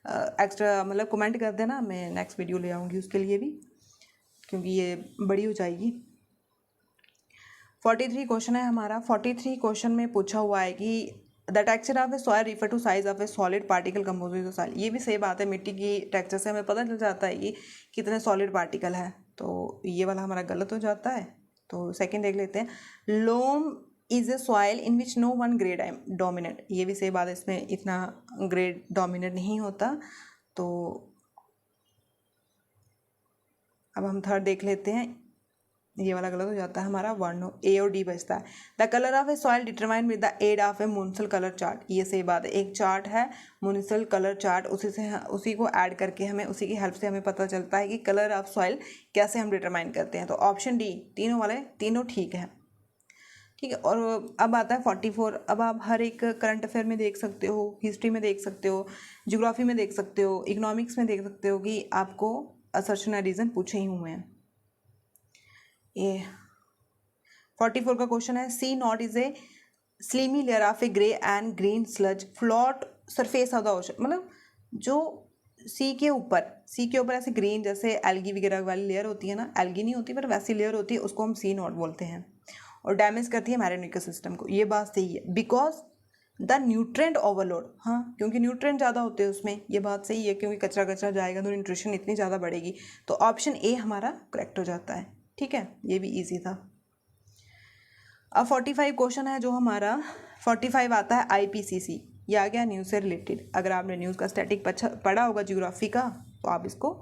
एक्स्ट्रा मतलब कमेंट कर देना, मैं नेक्स्ट वीडियो ले आऊँगी उसके लिए भी, क्योंकि ये बड़ी हो जाएगी। 43 क्वेश्चन है हमारा। 43 क्वेश्चन में पूछा हुआ है कि the texture of a soil refer to size of a solid particle composite of soil. ये भी सही बात है, मिट्टी की टेक्सचर से हमें पता चल जाता है कि कितने सॉलिड पार्टिकल है, तो ये वाला हमारा गलत हो जाता है। तो सेकंड देख लेते हैं। Loam is a soil in which no one grade dominate. ये भी सही बात है, इसमें इतना ग्रेड डोमिनेट नहीं होता। तो अब हम थर्ड देख लेते हैं, ये वाला गलत हो जाता है हमारा, 1 ए और डी बचता है। The colour of a soil determine with the aid of a Munsell colour chart. ये सही बात है, एक चार्ट है मुनिसिपल कलर चार्ट, उसी को ऐड करके हमें, उसी की हेल्प से हमें पता चलता है कि कलर ऑफ सॉइल कैसे हम डिटरमाइन करते हैं। तो ऑप्शन डी, तीनों वाले तीनों ठीक है। ठीक है, और अब आता है 44। अब आप हर एक करंट अफेयर में देख सकते हो, हिस्ट्री में देख सकते हो, ज्योग्राफी में देख सकते हो, इकोनॉमिक्स में देख सकते हो कि आपको असर्शन और रीजन पूछे ही हुए हैं। ये 44 का क्वेश्चन है। Sea snot is a slimy layer of a grey and green sludge float surface of the ocean. मतलब जो सी के ऊपर ऐसे ग्रीन जैसे एल्गी वगैरह वाली लेयर होती है ना, एल्गी नहीं होती पर वैसी लेयर होती है, उसको हम सी नॉट बोलते हैं, और डैमेज करती है मैरीन इकोसिस्टम को। ये बात सही है, बिकॉज द न्यूट्रेंट ओवरलोड। हाँ, क्योंकि न्यूट्रेंट ज़्यादा होते हैं उसमें, ये बात सही है, क्योंकि कचरा जाएगा तो न्यूट्रिशन इतनी ज़्यादा बढ़ेगी। तो ऑप्शन ए हमारा करेक्ट हो जाता है। ठीक है, ये भी इजी था। अब 45 क्वेश्चन है जो हमारा 45 आता है IPCC। ये आ गया न्यूज़ से रिलेटेड। अगर आपने न्यूज़ का स्टैटिक पढ़ा होगा ज्योग्राफी का, तो आप इसको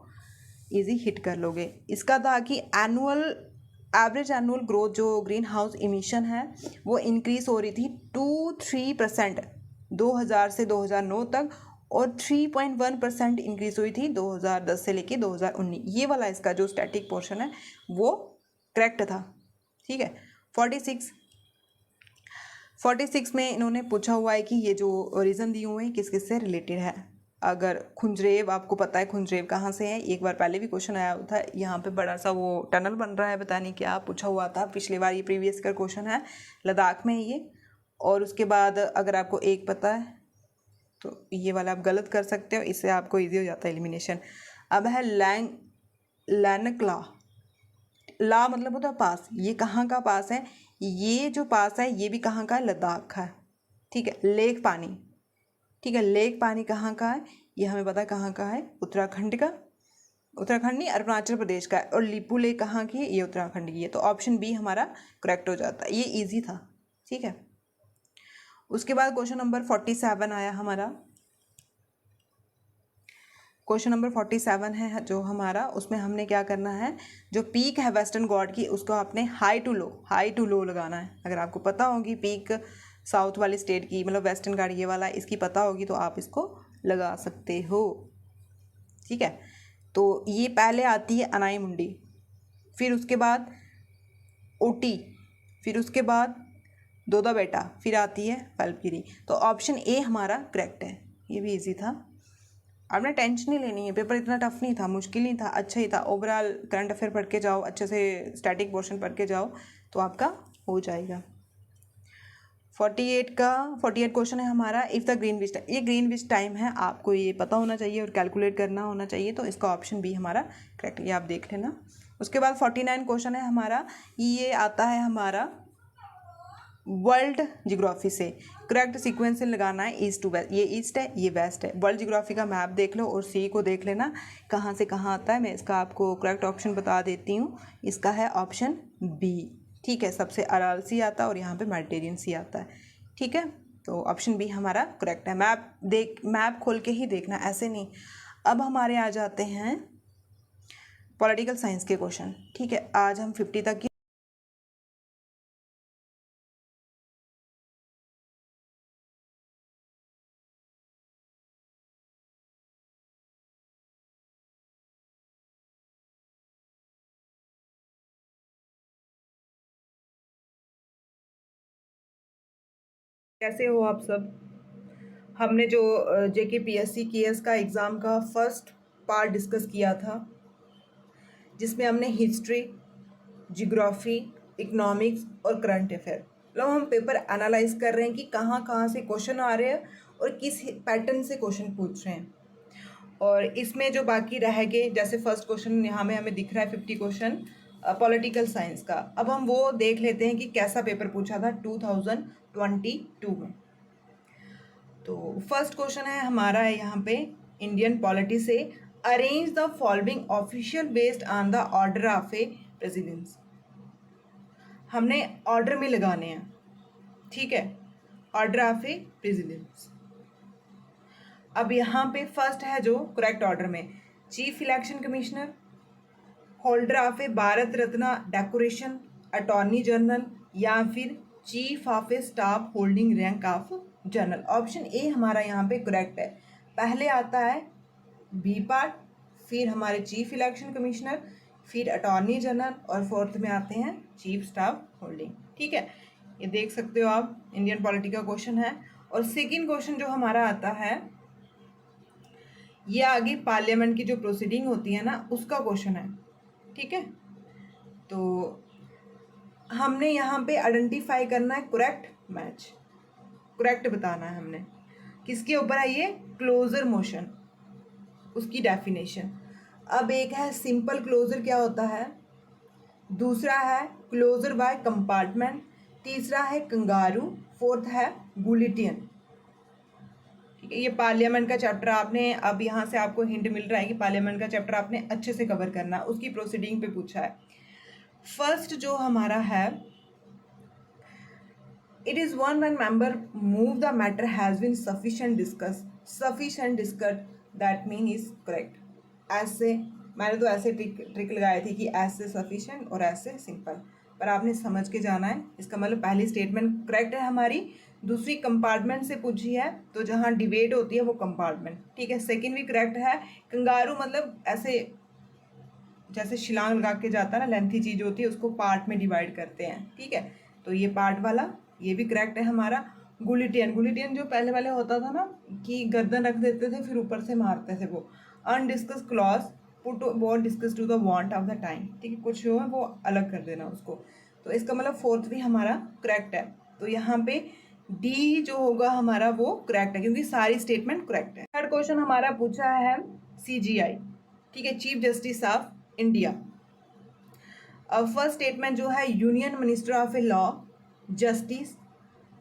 इजी हिट कर लोगे। इसका था कि एवरेज एनुअल ग्रोथ जो ग्रीन हाउस इमिशन है वो इंक्रीज हो रही थी 2-3% 2000 से 2009 तक, और 3.1% इंक्रीज हुई थी 2010 से लेके 2019। ये वाला इसका जो स्टैटिक पोर्शन है वो करेक्ट था। ठीक है। 46 में इन्होंने पूछा हुआ है कि ये जो रीज़न दिए हुए हैं किस किस से रिलेटेड है। अगर खुंजरेब, आपको पता है खुंजरेब कहाँ से है, एक बार पहले भी क्वेश्चन आया था। यहाँ पे बड़ा सा वो टनल बन रहा है, पता नहीं क्या पूछा हुआ था पिछली बार, ये प्रीवियस का क्वेश्चन है, लद्दाख में ये। और उसके बाद अगर आपको एक पता है तो ये वाला आप गलत कर सकते हो, इससे आपको ईजी हो जाता है एलिमिनेशन। अब है लैनकला, ला मतलब होता है पास, ये कहाँ का पास है, ये जो पास है ये भी कहाँ का है, लद्दाख का है। ठीक है। लेक पानी, ठीक है, लेक पानी कहाँ का है, ये हमें पता है कहाँ का है, उत्तराखंड का, उत्तराखंड नहीं अरुणाचल प्रदेश का है। और लिपू लेक कहाँ की है, ये उत्तराखंड की है। तो ऑप्शन बी हमारा करेक्ट हो जाता है, ये ईजी था। ठीक है। उसके बाद क्वेश्चन नंबर 47 आया हमारा। क्वेश्चन नंबर 47 है जो हमारा, उसमें हमने क्या करना है, जो पीक है वेस्टर्न घाट की उसको आपने हाई टू लो लगाना है। अगर आपको पता होगी पीक साउथ वाली स्टेट की, मतलब वेस्टर्न घाट ये वाला, इसकी पता होगी तो आप इसको लगा सकते हो। ठीक है। तो ये पहले आती है अनाई मुंडी, फिर उसके बाद ओटी, फिर उसके बाद दोदा बेटा, फिर आती है फल्पगिरी। तो ऑप्शन ए हमारा करेक्ट है। ये भी इजी था, आपने टेंशन नहीं लेनी है, पेपर इतना टफ नहीं था, मुश्किल नहीं था, अच्छा ही था। ओवरऑल करंट अफेयर पढ़ के जाओ, अच्छे से स्टैटिक पोर्शन पढ़ के जाओ तो आपका हो जाएगा। 48 क्वेश्चन है हमारा, if the green which time, ये ग्रीन विच टाइम है, आपको ये पता होना चाहिए और कैलकुलेट करना होना चाहिए। तो इसका ऑप्शन बी हमारा करेक्ट, ये आप देख लेना। उसके बाद 49 क्वेश्चन है हमारा, ये आता है हमारा वर्ल्ड जियोग्राफी से। करेक्ट सीक्वेंस लगाना है ईस्ट टू वेस्ट, ये ईस्ट है ये वेस्ट है। वर्ल्ड जियोग्राफी का मैप देख लो और सी को देख लेना कहाँ से कहाँ आता है। मैं इसका आपको करेक्ट ऑप्शन बता देती हूँ, इसका है ऑप्शन बी। ठीक है। सबसे अराल सी आता है और यहाँ पे मेडिटेरियन सी आता है। ठीक है। तो ऑप्शन बी हमारा करेक्ट है। मैप खोल के ही देखना, ऐसे नहीं। अब हमारे आ जाते हैं पॉलिटिकल साइंस के क्वेश्चन। ठीक है। आज हम 50 तक कैसे हो आप सब। हमने जो JKPSC KS का एग्ज़ाम का फर्स्ट पार्ट डिस्कस किया था, जिसमें हमने हिस्ट्री, जियोग्राफी, इकोनॉमिक्स और करंट अफेयर, मतलब हम पेपर एनालाइज कर रहे हैं कि कहाँ कहाँ से क्वेश्चन आ रहे हैं और किस पैटर्न से क्वेश्चन पूछ रहे हैं। और इसमें जो बाकी रह गए, जैसे फर्स्ट क्वेश्चन यहाँ में हमें दिख रहा है 50 क्वेश्चन पॉलिटिकल साइंस का। अब हम वो देख लेते हैं कि कैसा पेपर पूछा था 2022 में। तो फर्स्ट क्वेश्चन है हमारा है यहाँ पे, इंडियन पॉलिटी से, arrange the following official based on the order of A precedence. हमने ऑर्डर में लगाने हैं। ठीक है। Order of A precedence. अब यहाँ पे फर्स्ट है जो करेक्ट ऑर्डर में, chief election commissioner, holder of A Bharat Ratna decoration, attorney general, या फिर chief of A staff holding rank of general. Option A हमारा यहाँ पे करेक्ट है। पहले आता है बी पार्ट, फिर हमारे चीफ इलेक्शन कमिश्नर, फिर अटॉर्नी जनरल और फोर्थ में आते हैं चीफ स्टाफ होल्डिंग। ठीक है। ये देख सकते हो आप, इंडियन पॉलिटी का क्वेश्चन है। और सेकंड क्वेश्चन जो हमारा आता है, ये आगे पार्लियामेंट की जो प्रोसीडिंग होती है ना, उसका क्वेश्चन है। ठीक है। तो हमने यहाँ पे आइडेंटिफाई करना है करेक्ट मैच, करेक्ट बताना है हमने। किसके ऊपर है ये, क्लोजर मोशन, उसकी डेफिनेशन। अब एक है सिंपल क्लोजर क्या होता है, दूसरा है क्लोजर बाय कंपार्टमेंट, तीसरा है कंगारू, फोर्थ है बुलेटिन। ठीक है। ये पार्लियामेंट का चैप्टर आपने, अब यहाँ से आपको हिंट मिल रहा है कि पार्लियामेंट का चैप्टर आपने अच्छे से कवर करना, उसकी प्रोसीडिंग पे पूछा है। फर्स्ट जो हमारा है, it is one when member move the matter has been sufficient discuss that mean is correct. ऐसे मैंने तो ऐसे ट्रिक लगाई थी कि ऐसे सफिशिएंट और ऐसे सिंपल, पर आपने समझ के जाना है। इसका मतलब पहली स्टेटमेंट करेक्ट है हमारी, दूसरी कंपार्टमेंट से पूछी है, तो जहाँ डिबेट होती है वो कंपार्टमेंट, ठीक है। सेकंड भी करेक्ट है। कंगारू मतलब ऐसे जैसे शिलांग लगा के जाता है ना, लेंथी चीज़ होती है, उसको पार्ट में डिवाइड करते हैं, ठीक है। तो ये पार्ट वाला ये भी करेक्ट है हमारा। गुलिटियन, गुलिटियन जो पहले वाले होता था ना कि गर्दन रख देते थे फिर ऊपर से मारते थे, वो undiscuss clause put what discuss to the want of the time, ठीक है। कुछ जो है वो अलग कर देना उसको। तो इसका मतलब फोर्थ भी हमारा करेक्ट है। तो यहाँ पे डी जो होगा हमारा वो करेक्ट है, क्योंकि सारी स्टेटमेंट करेक्ट है। थर्ड क्वेश्चन हमारा पूछा है CGI, ठीक है, चीफ जस्टिस ऑफ इंडिया। अब फर्स्ट स्टेटमेंट जो है, union minister of a law, justice,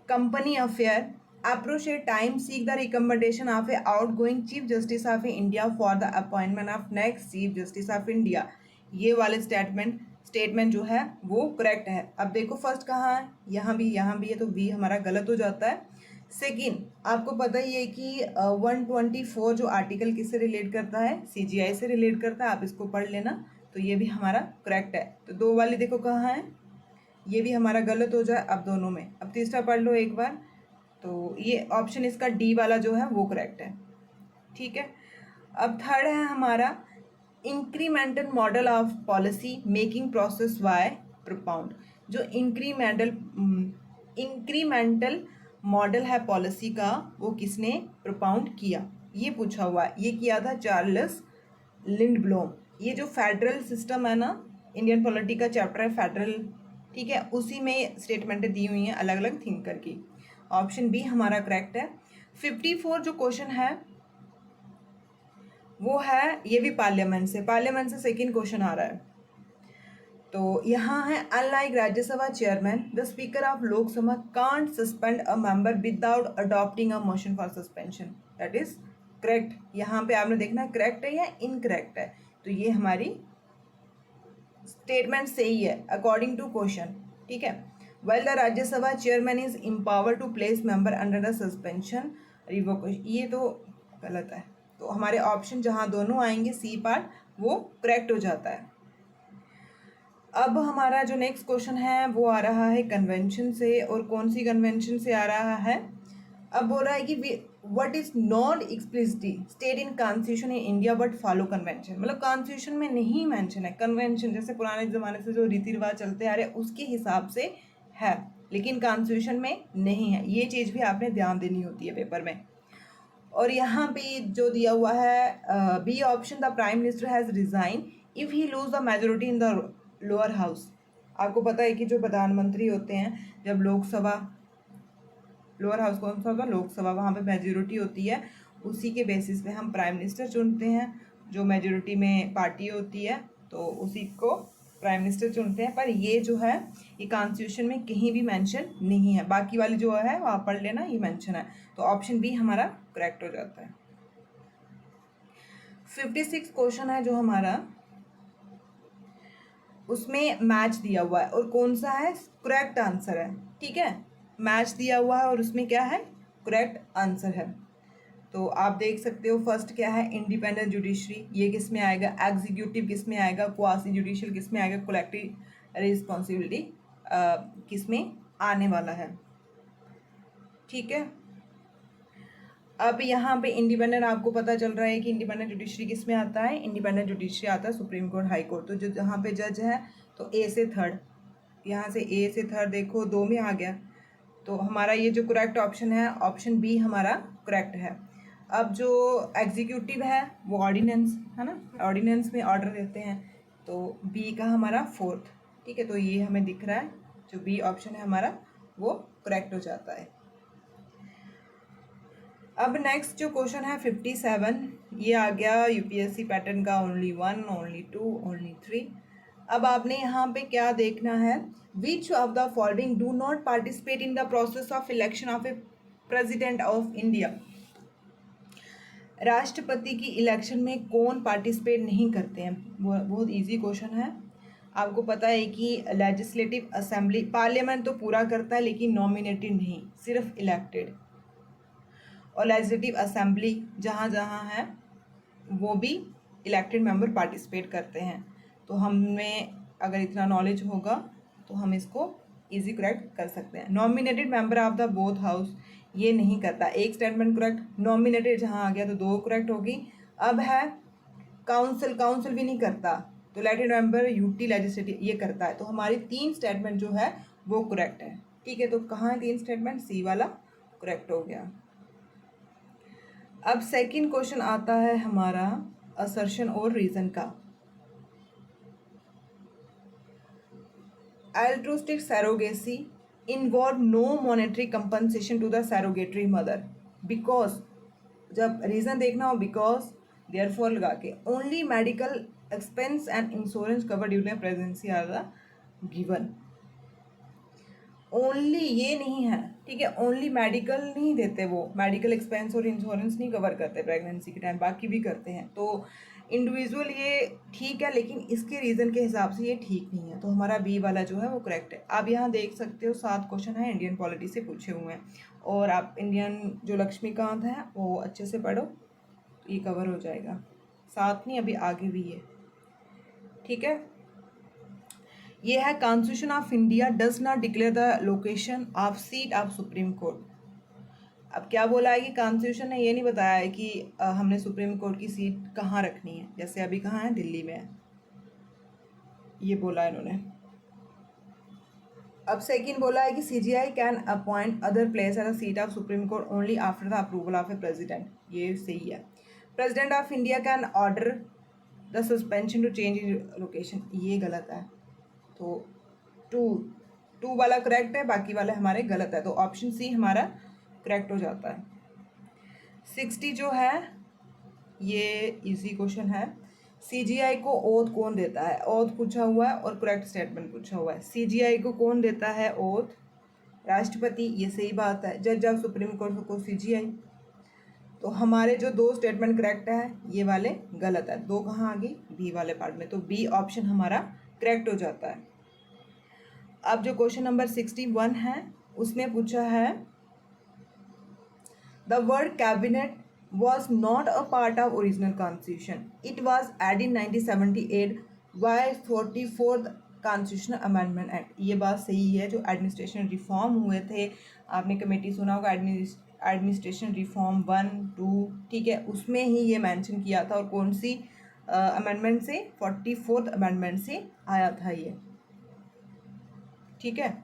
company affair, approach A time seek the recommendation of A out going chief justice of India for the appointment of next chief justice of India. ये वाले स्टेटमेंट जो है वो करेक्ट है। अब देखो फर्स्ट कहाँ है, यहाँ भी है, तो बी हमारा गलत हो जाता है। सेकेंड, आपको पता ही है कि 124 जो आर्टिकल किससे रिलेट करता है, CGI से रिलेट करता है, आप इसको पढ़ लेना। तो ये भी हमारा करेक्ट है। तो दो वाली देखो कहाँ है, ये भी हमारा गलत हो जाए अब दोनों में। अब तीसरा पढ़ लो एक बार, तो ये ऑप्शन इसका डी वाला जो है वो करेक्ट है, ठीक है। अब थर्ड है हमारा, incremental model of policy making process why propound. जो इंक्रीमेंटल मॉडल है पॉलिसी का, वो किसने प्रोपाउंड किया, ये पूछा हुआ है। ये किया था चार्ल्स लिंडब्लोम। ये जो फेडरल सिस्टम है ना, इंडियन पॉलिटी का चैप्टर है फेडरल, ठीक है, उसी में स्टेटमेंटें दी हुई हैं अलग अलग थिंकर की। ऑप्शन बी हमारा करेक्ट है। 54 जो क्वेश्चन है वो है, ये भी पार्लियामेंट से सेकंड क्वेश्चन आ रहा है। तो यहाँ है, unlike Rajya Sabha chairman the speaker of Lok Sabha can't suspend a member without adopting a motion for suspension, that is correct. यहाँ पे आपने देखना है करेक्ट है या इनकरेक्ट है। तो ये हमारी स्टेटमेंट सही है अकॉर्डिंग टू क्वेश्चन, ठीक है। Well the Rajya Sabha chairman is empower to place member under the suspension revocation, ये तो गलत है। तो हमारे ऑप्शन जहाँ दोनों आएंगे सी पार्ट वो करेक्ट हो जाता है। अब हमारा जो नेक्स्ट क्वेश्चन है वो आ रहा है कन्वेंशन से, और कौन सी कन्वेंशन से आ रहा है। अब बोल रहा है कि what is not explicitly state in constitution in India but follow convention, मतलब कॉन्स्टिट्यूशन में नहीं मेंशन है, कन्वेंशन जैसे पुराने ज़माने से जो रीति रिवाज चलते आ रहे हैं उसके हिसाब से है, लेकिन कॉन्स्टिट्यूशन में नहीं है। ये चीज़ भी आपने ध्यान देनी होती है पेपर में। और यहाँ पे जो दिया हुआ है B option, the prime minister has resign if he lose the majority in the lower house. आपको पता है कि जो प्रधानमंत्री होते हैं, जब लोकसभा, लोअर हाउस कौन सा होगा, लोकसभा, वहाँ पे मेजोरिटी होती है, उसी के बेसिस पे हम प्राइम मिनिस्टर चुनते हैं। जो मेजोरिटी में पार्टी होती है तो उसी को प्राइम मिनिस्टर चुनते हैं। पर ये जो है ये कॉन्स्टिट्यूशन में कहीं भी मेंशन नहीं है, बाकी वाली जो है वहाँ पढ़ लेना, ये मेंशन है। तो ऑप्शन बी हमारा करेक्ट हो जाता है। 56 क्वेश्चन है जो हमारा, उसमें मैच दिया हुआ है और कौन सा है करेक्ट आंसर है, ठीक है। मैच दिया हुआ है और उसमें क्या है करेक्ट आंसर है। तो आप देख सकते हो फर्स्ट क्या है, इंडिपेंडेंट जुडिशरी, ये किस में आएगा, एग्जीक्यूटिव किस में आएगा, क्वासी जुडिशियल किस में आएगा, कलेक्टिव रिस्पॉन्सिबिलिटी किस में आने वाला है, ठीक है। अब यहाँ पे इंडिपेंडेंट आपको पता चल रहा है कि इंडिपेंडेंट जुडिशरी किस में आता है, इंडिपेंडेंट जुडिशरी आता है सुप्रीम कोर्ट, हाई कोर्ट। तो जो जहाँ पे जज है तो ए से थर्ड, यहाँ से ए से थर्ड देखो 2 में आ गया। तो हमारा ये जो करेक्ट ऑप्शन है, ऑप्शन बी हमारा करेक्ट है। अब जो एग्जीक्यूटिव है वो ऑर्डिनेंस है ना, ऑर्डिनेंस में ऑर्डर देते हैं, तो बी का हमारा फोर्थ, ठीक है। तो ये हमें दिख रहा है जो बी ऑप्शन है हमारा वो करेक्ट हो जाता है। अब नेक्स्ट जो क्वेश्चन है 57, ये आ गया यूपीएससी पैटर्न का, ओनली 1, ओनली 2, ओनली 3। अब आपने यहाँ पे क्या देखना है, विच of the following do not participate in the process of election of a president of India. राष्ट्रपति की इलेक्शन में कौन पार्टिसिपेट नहीं करते हैं। बहुत इजी क्वेश्चन है। आपको पता है कि लेजिस्लेटिव असेंबली, पार्लियामेंट तो पूरा करता है लेकिन नॉमिनेटेड नहीं, सिर्फ इलेक्टेड। और लेजिस्लेटिव असेंबली जहाँ जहाँ है वो भी इलेक्टेड मेंबर पार्टिसिपेट करते हैं। तो हमें अगर इतना नॉलेज होगा तो हम इसको इजी करेक्ट कर सकते हैं। Nominated member of the both house, ये नहीं करता, एक स्टेटमेंट करेक्ट, नॉमिनेटेड जहाँ आ गया तो दो करेक्ट होगी। अब है काउंसिल, काउंसिल भी नहीं करता, तो लेटेड मेंबर यूटी लेजिस्लेटिव ये करता है। तो हमारी 3 स्टेटमेंट जो है वो करेक्ट है। ठीक है, तो कहाँ है 3 स्टेटमेंट, सी वाला करेक्ट हो गया। अब सेकंड क्वेश्चन आता है हमारा असर्शन और रीजन का। altruistic surrogacy involve no monetary compensation to the surrogatory mother because, जब रीज़न देखना हो बिकॉज देयरफॉर लगा के, only medical expense and insurance cover during pregnancy are the given. Only ये नहीं है, ठीक है, ओनली मेडिकल नहीं देते वो, मेडिकल एक्सपेंस और इंश्योरेंस नहीं कवर करते प्रेगनेंसी के टाइम, बाकी भी करते हैं। तो इंडिविजुअल ये ठीक है, लेकिन इसके रीज़न के हिसाब से ये ठीक नहीं है, तो हमारा बी वाला जो है वो करेक्ट है। आप यहाँ देख सकते हो 7 क्वेश्चन है इंडियन पॉलिटी से पूछे हुए हैं, और आप इंडियन जो लक्ष्मीकांत है वो अच्छे से पढ़ो, तो ये कवर हो जाएगा। 7 नहीं, अभी आगे भी है। ठीक है, ये है constitution of India does not declare the location of seat of Supreme court. अब क्या बोला है कि कॉन्स्टिट्यूशन ने ये नहीं बताया है कि हमने सुप्रीम कोर्ट की सीट कहाँ रखनी है, जैसे अभी कहाँ है, दिल्ली में है, ये बोला है इन्होंने। अब सेकंड बोला है कि CJI can appoint other place as a seat of Supreme Court only after the approval of a president, ये सही है। President of India can order the suspension to change location, ये गलत है। तो टू वाला करेक्ट है, बाकी वाले हमारे गलत है, तो ऑप्शन सी हमारा करेक्ट हो जाता है। 60 जो है ये इजी क्वेश्चन है। सीजीआई को ओथ कौन देता है, ओथ पूछा हुआ है और करेक्ट स्टेटमेंट पूछा हुआ है। सीजीआई को कौन देता है ओथ, राष्ट्रपति, ये सही बात है। जज ऑफ सुप्रीम कोर्ट को सीजीआई। तो हमारे जो 2 स्टेटमेंट करेक्ट है, ये वाले गलत है, 2 कहाँ आ गई, बी वाले पार्ट में, तो बी ऑप्शन हमारा करेक्ट हो जाता है। अब जो क्वेश्चन नंबर 61 है उसमें पूछा है the word cabinet was not a part of original constitution. It was added in 1978 by 44th Constitutional Amendment Act. ये बात सही है, जो एडमिनिस्ट्रेशन रिफॉर्म हुए थे, आपने कमेटी सुना होगा एडमिनिस्ट्रेशन रिफॉर्म 1, 2, ठीक है, उसमें ही ये मेंशन किया था। और कौन सी अमेंडमेंट से, 44th अमेंडमेंट से आया था ये। ठीक है,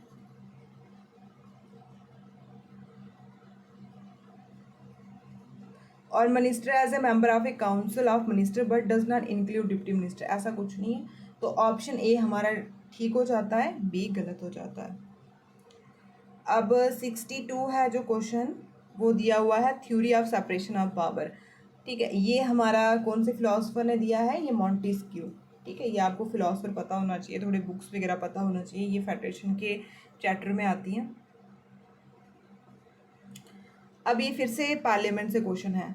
और minister as a member of a council of minister but does not include deputy minister, ऐसा कुछ नहीं है, तो ऑप्शन ए हमारा ठीक हो जाता है, बी गलत हो जाता है। अब 62 है जो क्वेश्चन, वो दिया हुआ है theory of separation of power. ठीक है, ये हमारा कौन से फिलोसफर ने दिया है, ये मॉन्टेस्क्यू। ठीक है, ये आपको फिलोसफर पता होना चाहिए, थोड़े बुक्स वगैरह पता होना चाहिए, ये फेडरेशन के चैप्टर में आती हैं। अब ये फिर से पार्लियामेंट से क्वेश्चन है।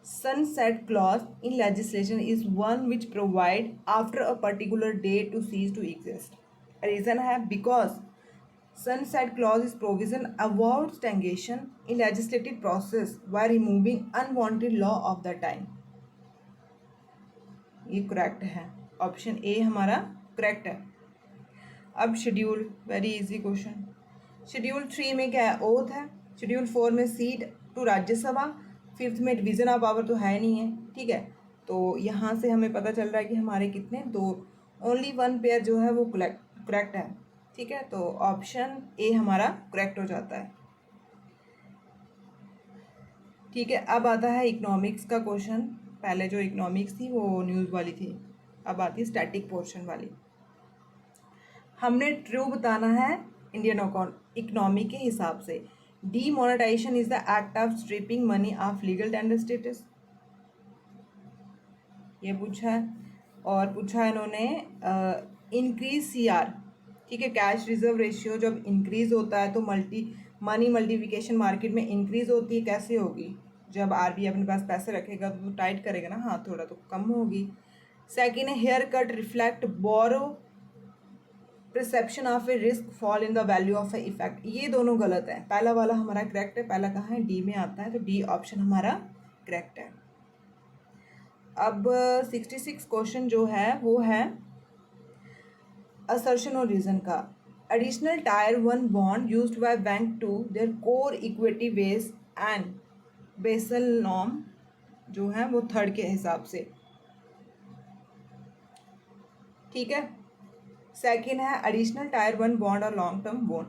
sunset clause in legislation is one which provide after a particular date to cease to exist. Reason है because sunset clause is provision avoid stagnation in legislative process by removing unwanted law of the time. ये करेक्ट है, ऑप्शन ए हमारा करेक्ट है। अब schedule, very easy question. Schedule 3 में क्या है, ओथ है। शेड्यूल 4 में सीट टू राज्यसभा। 5th में डिवीज़न ऑफ पावर तो है नहीं है। ठीक है, तो यहाँ से हमें पता चल रहा है कि हमारे कितने, 2, ओनली 1 पेयर जो है वो करेक्ट है। ठीक है, तो ऑप्शन ए हमारा करेक्ट हो जाता है। ठीक है, अब आता है इकोनॉमिक्स का क्वेश्चन। पहले जो इकोनॉमिक्स थी वो न्यूज़ वाली थी, अब आती है स्टैटिक पोर्शन वाली। हमने ट्रू बताना है इंडियन इकोनॉमी के हिसाब से। Demonetisation is the act of stripping money of legal tender status, ये पूछा है। और पूछा है इन्होंने इंक्रीज सीआर। ठीक है, कैश रिजर्व रेशियो जब इंक्रीज होता है तो मनी मल्टीप्लिकेशन मार्केट में इंक्रीज होती है, कैसे होगी, जब आरबीआई अपने पास पैसे रखेगा तो टाइट करेगा ना हाथ, थोड़ा तो कम होगी। सेकेंड है hair cut reflect borrow perception of a risk fall in the value of a effect, ये दोनों गलत है। पहला वाला हमारा करेक्ट है, पहला कहाँ है, डी में आता है, तो डी ऑप्शन हमारा करेक्ट है। अब 66 क्वेश्चन जो है वो है असर्शन और रीज़न का। Additional tier 1 bond used by bank to their core equity base and Basel norm जो है वो थर्ड के हिसाब से, ठीक है। सेकंड है एडिशनल टायर 1 बॉन्ड और लॉन्ग टर्म बॉन्ड,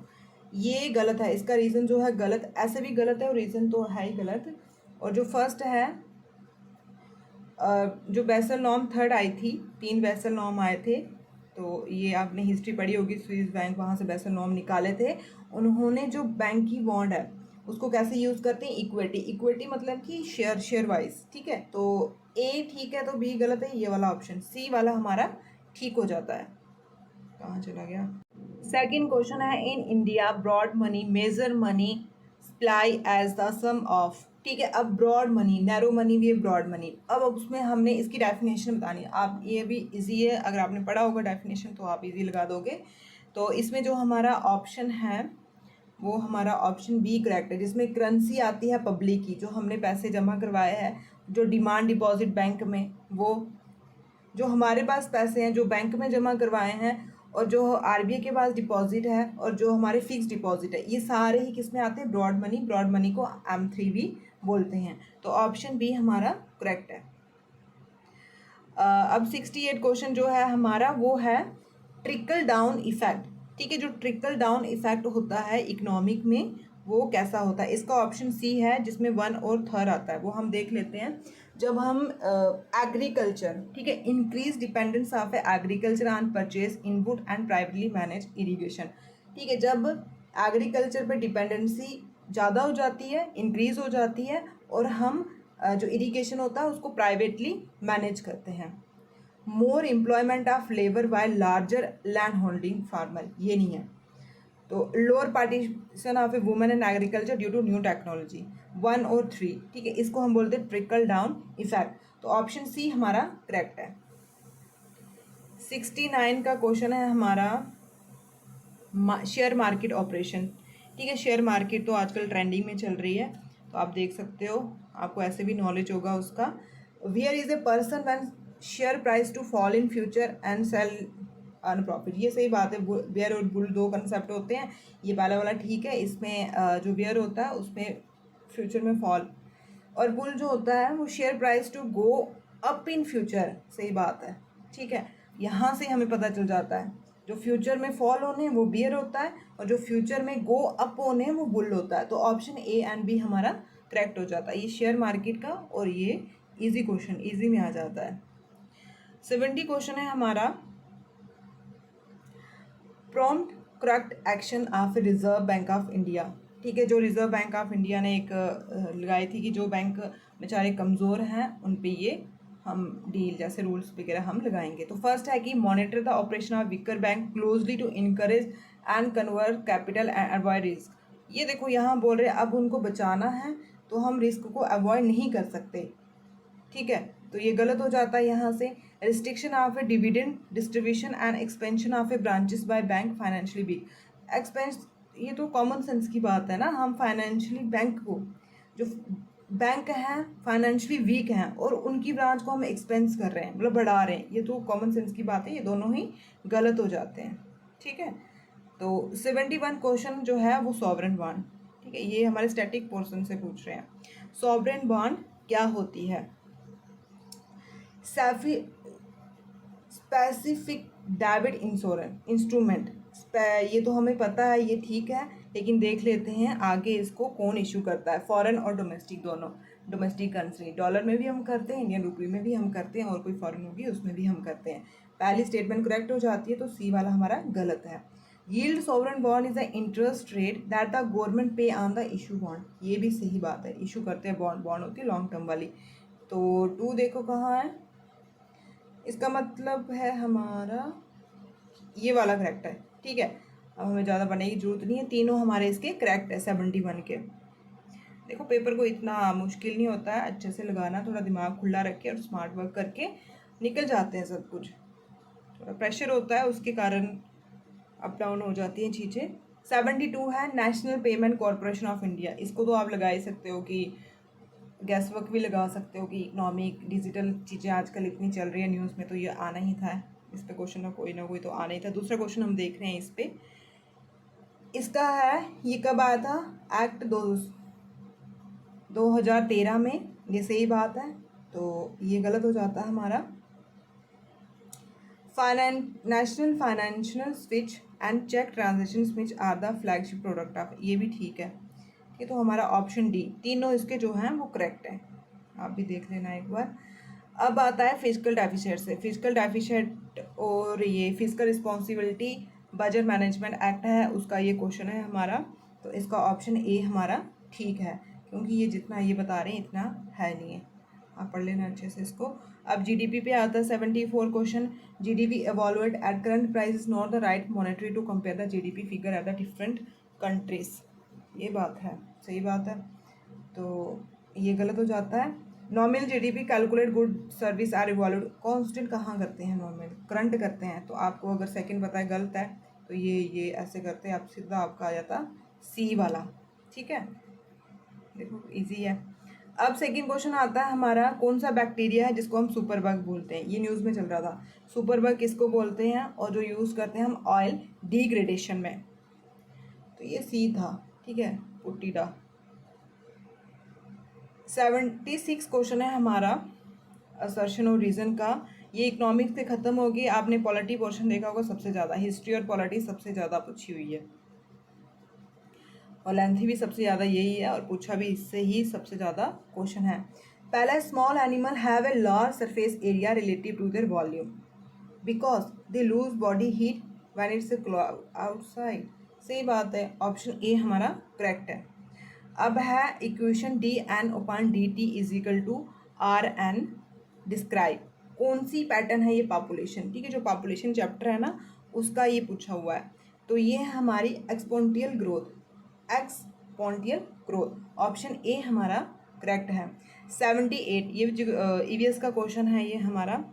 ये गलत है, इसका रीज़न जो है गलत, ऐसे भी गलत है और रीज़न तो है ही गलत। और जो फर्स्ट है जो बेसल नॉर्म थर्ड आई थी, 3 बेसल नॉर्म आए थे, तो ये आपने हिस्ट्री पढ़ी होगी, स्विस बैंक वहाँ से बेसल नॉर्म निकाले थे। उन्होंने जो बैंक की बॉन्ड है उसको कैसे यूज़ करते हैं, इक्विटी, इक्विटी मतलब कि शेयर वाइज, ठीक है। तो ए ठीक है, तो बी गलत है, ये वाला ऑप्शन सी वाला हमारा ठीक हो जाता है। कहाँ चला गया। सेकंड क्वेश्चन है, in India broad money measures money supply as the sum of, ठीक है। अब ब्रॉड मनी, नैरो मनी भी है, ब्रॉड मनी, अब उसमें हमने इसकी डेफिनेशन बतानी है। आप ये भी इजी है, अगर आपने पढ़ा होगा डेफिनेशन तो आप इजी लगा दोगे। तो इसमें जो हमारा ऑप्शन है वो हमारा ऑप्शन बी करेक्ट है, जिसमें करेंसी आती है पब्लिक की, जो हमने पैसे जमा करवाए हैं, जो डिमांड डिपॉजिट बैंक में, वो जो हमारे पास पैसे हैं जो बैंक में जमा करवाए हैं, और जो आरबीआई के पास डिपॉजिट है, और जो हमारे फिक्स डिपॉजिट है, ये सारे ही किस में आते हैं, ब्रॉड मनी। ब्रॉड मनी को M3 भी बोलते हैं। तो ऑप्शन बी हमारा करेक्ट है। अब 68 क्वेश्चन जो है हमारा वो है ट्रिकल डाउन इफेक्ट, ठीक है। जो ट्रिकल डाउन इफेक्ट होता है इकोनॉमिक में वो कैसा होता है, इसका ऑप्शन सी है, जिसमें 1 और 3 आता है, वो हम देख लेते हैं। जब हम एग्रीकल्चर, ठीक है, increase dependence of agriculture on purchase input and privately manage irrigation, ठीक है। जब एग्रीकल्चर पे डिपेंडेंसी ज़्यादा हो जाती है, इंक्रीज हो जाती है, और हम जो इरीगेशन होता है उसको प्राइवेटली मैनेज करते हैं। More employment of labour by larger land holding farmer, ये नहीं है। तो lower partition of a women in agriculture due to new technology, 1 और 3, ठीक है, इसको हम बोलते हैं ट्रिकल डाउन इफेक्ट। तो ऑप्शन सी हमारा करेक्ट है। 69 का क्वेश्चन है हमारा शेयर मार्केट ऑपरेशन, ठीक है। शेयर मार्केट तो आजकल ट्रेंडिंग में चल रही है, तो आप देख सकते हो, आपको ऐसे भी नॉलेज होगा उसका। Where is a person when share price to fall in future and sell earn profit, ये सही बात है। बेयर और बुल दो कंसेप्ट होते हैं, ये पहला वाला ठीक है, इसमें जो बेयर होता है उसमें फ्यूचर में फॉल, और बुल जो होता है वो share price to go up in future, सही बात है, ठीक है। यहाँ से हमें पता चल जाता है जो फ्यूचर में फॉल होने वो बियर होता है, और जो फ्यूचर में गो अप होने वो बुल होता है। तो ऑप्शन ए एंड बी हमारा करेक्ट हो जाता है, ये शेयर मार्केट का, और ये इजी क्वेश्चन, इजी में आ जाता है। 70 क्वेश्चन है हमारा prompt correct action of reserve bank of India, ठीक है। जो रिजर्व बैंक ऑफ इंडिया ने एक लगाई थी कि जो बैंक बेचारे कमज़ोर हैं उन पे ये हम डील जैसे रूल्स वगैरह हम लगाएंगे। तो फर्स्ट है कि monitor the operation of weaker bank closely to encourage and convert capital and avoid risk, ये देखो यहाँ बोल रहे हैं अब उनको बचाना है तो हम रिस्क को अवॉइड नहीं कर सकते, ठीक है। तो ये गलत हो जाता है यहाँ से। Restriction of A dividend distribution and expansion of A branches by bank financially week, expense, ये तो कॉमन सेंस की बात है ना, हम फाइनेंशियली बैंक को, जो बैंक हैं फाइनेंशियली वीक हैं और उनकी ब्रांच को हम एक्सपेंस कर रहे हैं, मतलब बढ़ा रहे हैं, ये तो कॉमन सेंस की बात है, ये दोनों ही गलत हो जाते हैं, ठीक है। तो 71 क्वेश्चन जो है वो सॉवरेन बॉन्ड, ठीक है, ये हमारे स्टैटिक पोर्शन से पूछ रहे हैं। सॉवरेन बॉन्ड क्या होती है, स्पेसिफिक डेबिट इंस्ट्रूमेंट, ये तो हमें पता है, ये ठीक है, लेकिन देख लेते हैं आगे इसको कौन इशू करता है। फॉरेन और डोमेस्टिक दोनों, डोमेस्टिक करेंसी डॉलर में भी हम करते हैं, इंडियन रुपये में भी हम करते हैं, और कोई फॉरेन होगी उसमें भी हम करते हैं। पहली स्टेटमेंट करेक्ट हो जाती है, तो सी वाला हमारा गलत है। Yield sovereign bond is the interest rate that the government पे ऑन द इशू बॉन्ड, ये भी सही बात है, इशू करते हैं बॉन्ड, बॉन्ड होती है लॉन्ग टर्म वाली। तो 2 देखो कहाँ है, इसका मतलब है हमारा ये वाला करेक्ट है, ठीक है। अब हमें ज़्यादा बनाने की जरूरत नहीं है, तीनों हमारे इसके करेक्ट है 71 के। देखो पेपर को इतना मुश्किल नहीं होता है, अच्छे से लगाना, थोड़ा दिमाग खुला रख के और स्मार्ट वर्क करके निकल जाते हैं सब कुछ। थोड़ा प्रेशर होता है उसके कारण अप डाउन हो जाती हैं चीज़ें। 72 है national payment corporation of India, इसको तो आप लगा ही सकते हो कि गैस वर्क भी लगा सकते हो कि इकोनॉमिक डिजिटल चीज़ें आजकल इतनी चल रही है न्यूज़ में, तो ये आना ही था, इस पे क्वेश्चन ना कोई तो आना ही था। दूसरा क्वेश्चन हम देख रहे हैं इस पे, इसका है, ये कब आया था, एक्ट 2013 में, ये सही बात है, तो ये गलत हो जाता है हमारा। National financial switch and check transaction switch are the flagship product of, ये भी ठीक है। ये तो हमारा ऑप्शन डी, तीनों इसके जो हैं वो करेक्ट हैं, आप भी देख लेना एक बार। अब आता है फिजिकल डेफिशिएंट से। फिजिकल डेफिशिएंट और ये physical responsibility budget management act है, उसका ये क्वेश्चन है हमारा। तो इसका ऑप्शन ए हमारा ठीक है, क्योंकि ये जितना ये बता रहे हैं इतना है नहीं है, आप पढ़ लेना अच्छे से इसको। अब जीडीपी पे आता है 74 question. GDP evaluate at current price is not the right monetary to compare the GDP figure at the different countries, ये बात है, सही बात है, तो ये गलत हो जाता है। Nominal GDP calculate good service are evolved, constant कहाँ करते हैं, नॉमिनल करंट करते हैं, तो आपको अगर सेकंड पता है गलत है तो ये ऐसे करते हैं, आप सीधा आपका आ जाता सी वाला, ठीक है, देखो इजी है। अब सेकंड क्वेश्चन आता है हमारा, कौन सा बैक्टीरिया है जिसको हम सुपर बग बोलते हैं, ये न्यूज़ में चल रहा था, सुपर बग किसको बोलते हैं, और जो यूज़ करते हैं हम ऑयल डिग्रेडेशन में, तो ये सी था, ठीक है, पुट्टीडा। 76 क्वेश्चन है हमारा असर्शन और रीज़न का। ये इकोनॉमिक्स से ख़त्म होगी, आपने पॉलिटी पोर्शन देखा होगा सबसे ज़्यादा, हिस्ट्री और पॉलिटी सबसे ज़्यादा पूछी हुई है, और लेंथी भी सबसे ज़्यादा यही है, और पूछा भी इससे ही सबसे ज़्यादा क्वेश्चन है। पहला, small animal have a large surface area relative to their volume because they lose body heat when it's outside, सही बात है, ऑप्शन ए हमारा करेक्ट है। अब है equation D N upon D T is equal to R N, describe, कौन सी पैटर्न है ये, पॉपुलेशन, ठीक है, जो पॉपुलेशन चैप्टर है ना उसका ये पूछा हुआ है, तो ये है हमारी exponential growth, exponential growth, option A हमारा करेक्ट है। 78, ये ईवीएस का क्वेश्चन है ये हमारा,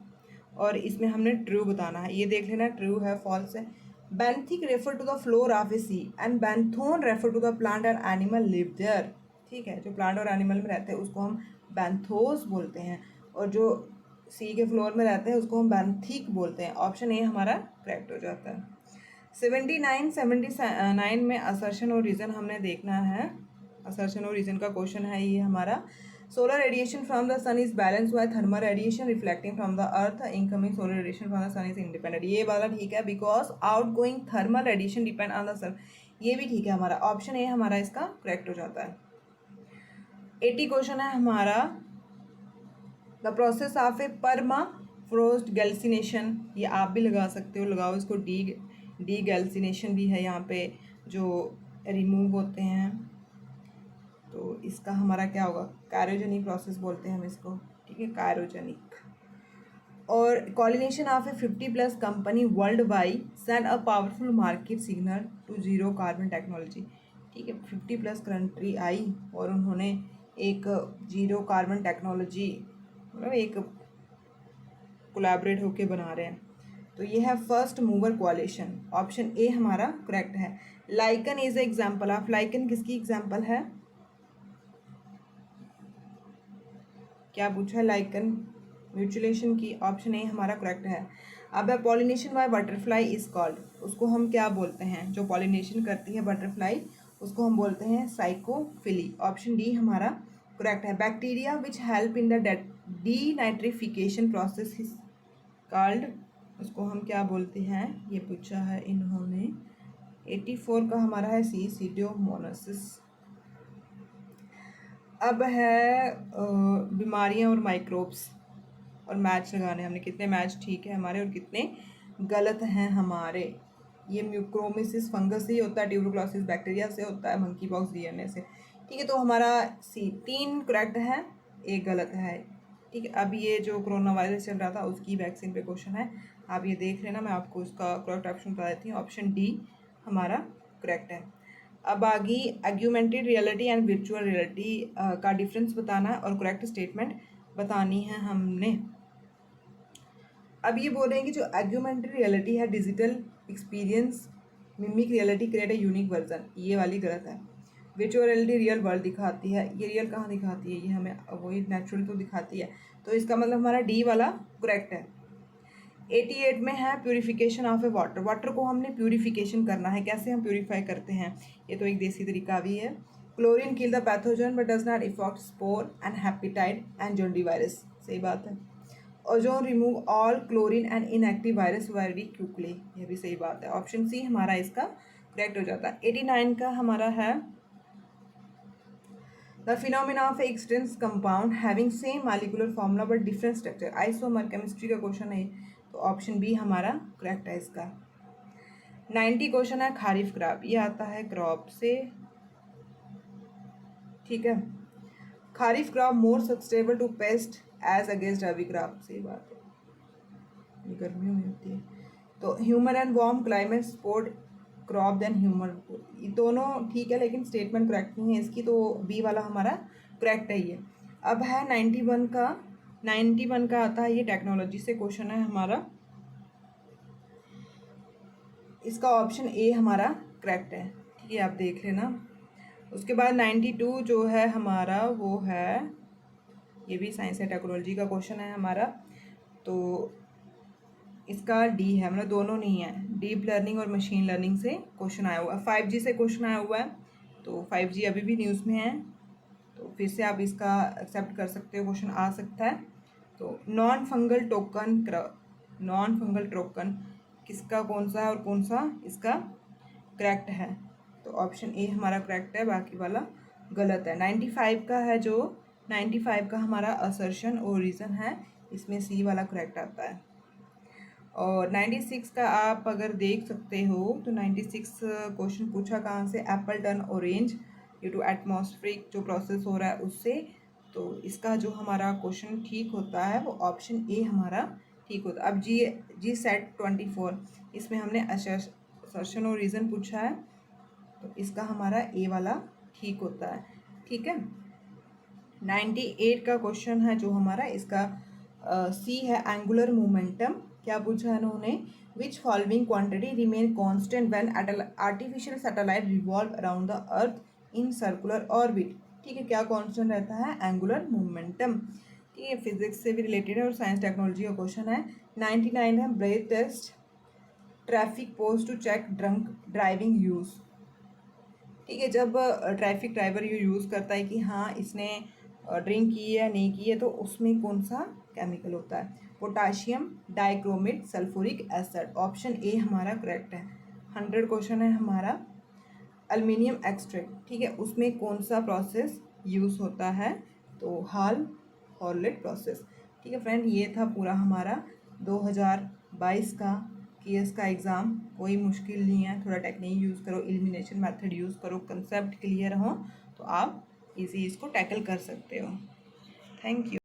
और इसमें हमने ट्रू बताना है, ये देख लेना ट्रू है फॉल्स है। Benthic refer to the floor of a sea and benthon refer to the plant and animal live there, ठीक है, जो प्लांट और एनिमल में रहते हैं उसको हम बेंथोस बोलते हैं, और जो सी के फ्लोर में रहते हैं उसको हम बेंथिक बोलते हैं, ऑप्शन ए हमारा करेक्ट हो जाता है। 79 में असर्शन और रीज़न हमने देखना है, असर्शन और रीज़न का क्वेश्चन है ये हमारा। Solar radiation from the sun is balance by thermal radiation reflecting from the earth, incoming solar radiation from the sun is independent, ये वाला ठीक है, because outgoing thermal radiation depend on the sun, ये भी ठीक है हमारा, ऑप्शन ए हमारा इसका करेक्ट हो जाता है। 80 क्वेश्चन है हमारा, the process of a permafrost glaciation, ये आप भी लगा सकते हो, लगाओ इसको, डी गैल्सिनेशन भी है यहाँ पे, जो रिमूव होते हैं, तो इसका हमारा क्या होगा, कायरोजेनिक प्रोसेस बोलते हैं हम इसको, ठीक है, कायरोजेनिक। और coordination of a 50+ company world wide send a powerful market signal to zero carbon technology, ठीक है, 50+ कंट्री आई और उन्होंने एक जीरो कार्बन टेक्नोलॉजी, मतलब एक कोलैबोरेट होके बना रहे हैं, तो ये है फर्स्ट मूवर कोalition, ऑप्शन ए हमारा करेक्ट है। Lichen is example of, lichen किसकी एग्जाम्पल है, क्या पूछा है, लाइकन म्यूचुलेशन की, ऑप्शन ए हमारा करेक्ट है। अब है pollination by butterfly is called, उसको हम क्या बोलते हैं, जो पॉलिनेशन करती है बटरफ्लाई उसको हम बोलते हैं साइकोफिली, ऑप्शन डी हमारा करेक्ट है। Bacteria which help in the denitrification process is called, उसको हम क्या बोलते हैं, ये पूछा है इन्होंने। 84 का हमारा है सी, सीडोमोनासिस। अब है बीमारियां और माइक्रोब्स, और मैच लगाने हमने, कितने मैच ठीक है हमारे और कितने गलत हैं हमारे। ये म्यूक्रोमिसिस फंगस से ही होता है, ट्यूबरकुलोसिस बैक्टीरिया से होता है, मंकी पॉक्स डीएनए से, ठीक है, तो हमारा सी 3 करेक्ट है, एक गलत है, ठीक है। अब ये जो कोरोना वायरस चल रहा था उसकी वैक्सीन पे क्वेश्चन है, आप ये देख लेना, मैं आपको उसका करेक्ट ऑप्शन बता देती हूँ, ऑप्शन डी हमारा करेक्ट है। अब आगे augmented reality and virtual reality का डिफरेंस बताना है और करेक्ट स्टेटमेंट बतानी है हमने। अब ये बोल रहे हैं कि जो एग्यूमेंटेड रियलिटी है, digital experience mimic reality create a unique version, ये वाली गलत है। वर्चुअल रियलिटी रियल वर्ल्ड दिखाती है, ये रियल कहाँ दिखाती है, ये हमें वही नेचुरल तो दिखाती है, तो इसका मतलब हमारा डी वाला करेक्ट है। 88 में है purification of A water. Water को हमने प्यूरिफिकेशन करना है, कैसे हम प्यूरिफाई करते हैं, ये तो एक देसी तरीका भी है। Chlorine kill the pathogen but does not effect spore and hepatite and giardia virus, सही बात है। Ozone remove all chlorine and inactive virus very quickly, ये भी सही बात है। ऑप्शन सी हमारा इसका करेक्ट हो जाता है। 89 का हमारा है the phenomena of expanse compound having same molecular formula but different structure, isomer, chemistry का क्वेश्चन है, तो ऑप्शन बी हमारा करेक्ट है इसका। 90 क्वेश्चन है खारिफ क्रॉप, ये आता है क्रॉप से, ठीक है। Kharif crop more sustainable to pest as against rabi crop, सही बात है, ये गर्मियों में होती है। तो human and warm climate support crop than human, ये दोनों ठीक है लेकिन स्टेटमेंट करेक्ट नहीं है इसकी, तो बी वाला हमारा करेक्ट है ये। अब है 91 का आता है, ये टेक्नोलॉजी से क्वेश्चन है हमारा, इसका ऑप्शन ए हमारा करेक्ट है, ठीक है, आप देख लेना। उसके बाद 92 जो है हमारा वो है, ये भी साइंस एंड टेक्नोलॉजी का क्वेश्चन है हमारा, तो इसका डी है, मतलब दोनों नहीं है। डीप लर्निंग और मशीन लर्निंग से क्वेश्चन आया हुआ है, 5G से क्वेश्चन आया हुआ है, तो 5G अभी भी न्यूज़ में है, तो फिर से आप इसका एक्सेप्ट कर सकते हो, क्वेश्चन आ सकता है। तो नॉन फंगल टोकन किसका कौन सा है और कौन सा इसका करेक्ट है, तो ऑप्शन ए हमारा करेक्ट है, बाकी वाला गलत है। 95 का है, जो 95 का हमारा असर्शन और रीज़न है, इसमें सी वाला करेक्ट आता है। और 96 का आप अगर देख सकते हो तो 96 क्वेश्चन पूछा कहाँ से, apple turn orange due to atmospheric जो प्रोसेस हो रहा है उससे, तो इसका जो हमारा क्वेश्चन ठीक होता है वो ऑप्शन ए हमारा ठीक होता है। अब जी सेट 24, इसमें हमने असर्शन और रीज़न पूछा है, तो इसका हमारा ए वाला ठीक होता है, ठीक है। 98 का क्वेश्चन है जो हमारा, इसका सी है एंगुलर मोमेंटम, क्या पूछा है इन्होंने, which following quantity remain constant when artificial satellite revolve around the earth in circular orbit, ठीक है, क्या कांस्टेंट रहता है, एंगुलर मोमेंटम, ठीक है, फिजिक्स से भी रिलेटेड है और साइंस टेक्नोलॉजी का क्वेश्चन है। 99 है breath test traffic post to check drunk driving use, ठीक है, जब ट्रैफिक ड्राइवर ये यूज़ करता है कि हाँ इसने ड्रिंक की है या नहीं की है, तो उसमें कौन सा केमिकल होता है, potassium dichromate sulphuric acid, option A हमारा करेक्ट है। 100 क्वेश्चन है हमारा एल्युमिनियम एक्सट्रैक्ट, ठीक है, उसमें कौन सा प्रोसेस यूज़ होता है, तो हॉलेट प्रोसेस, ठीक है फ्रेंड। ये था पूरा हमारा 2022 का केएस का एग्ज़ाम, कोई मुश्किल नहीं है, थोड़ा टेक्निक यूज़ करो, एलिमिनेशन मेथड यूज़ करो, कंसेप्ट क्लियर हो तो आप इजी इसको टैकल कर सकते हो। Thank you.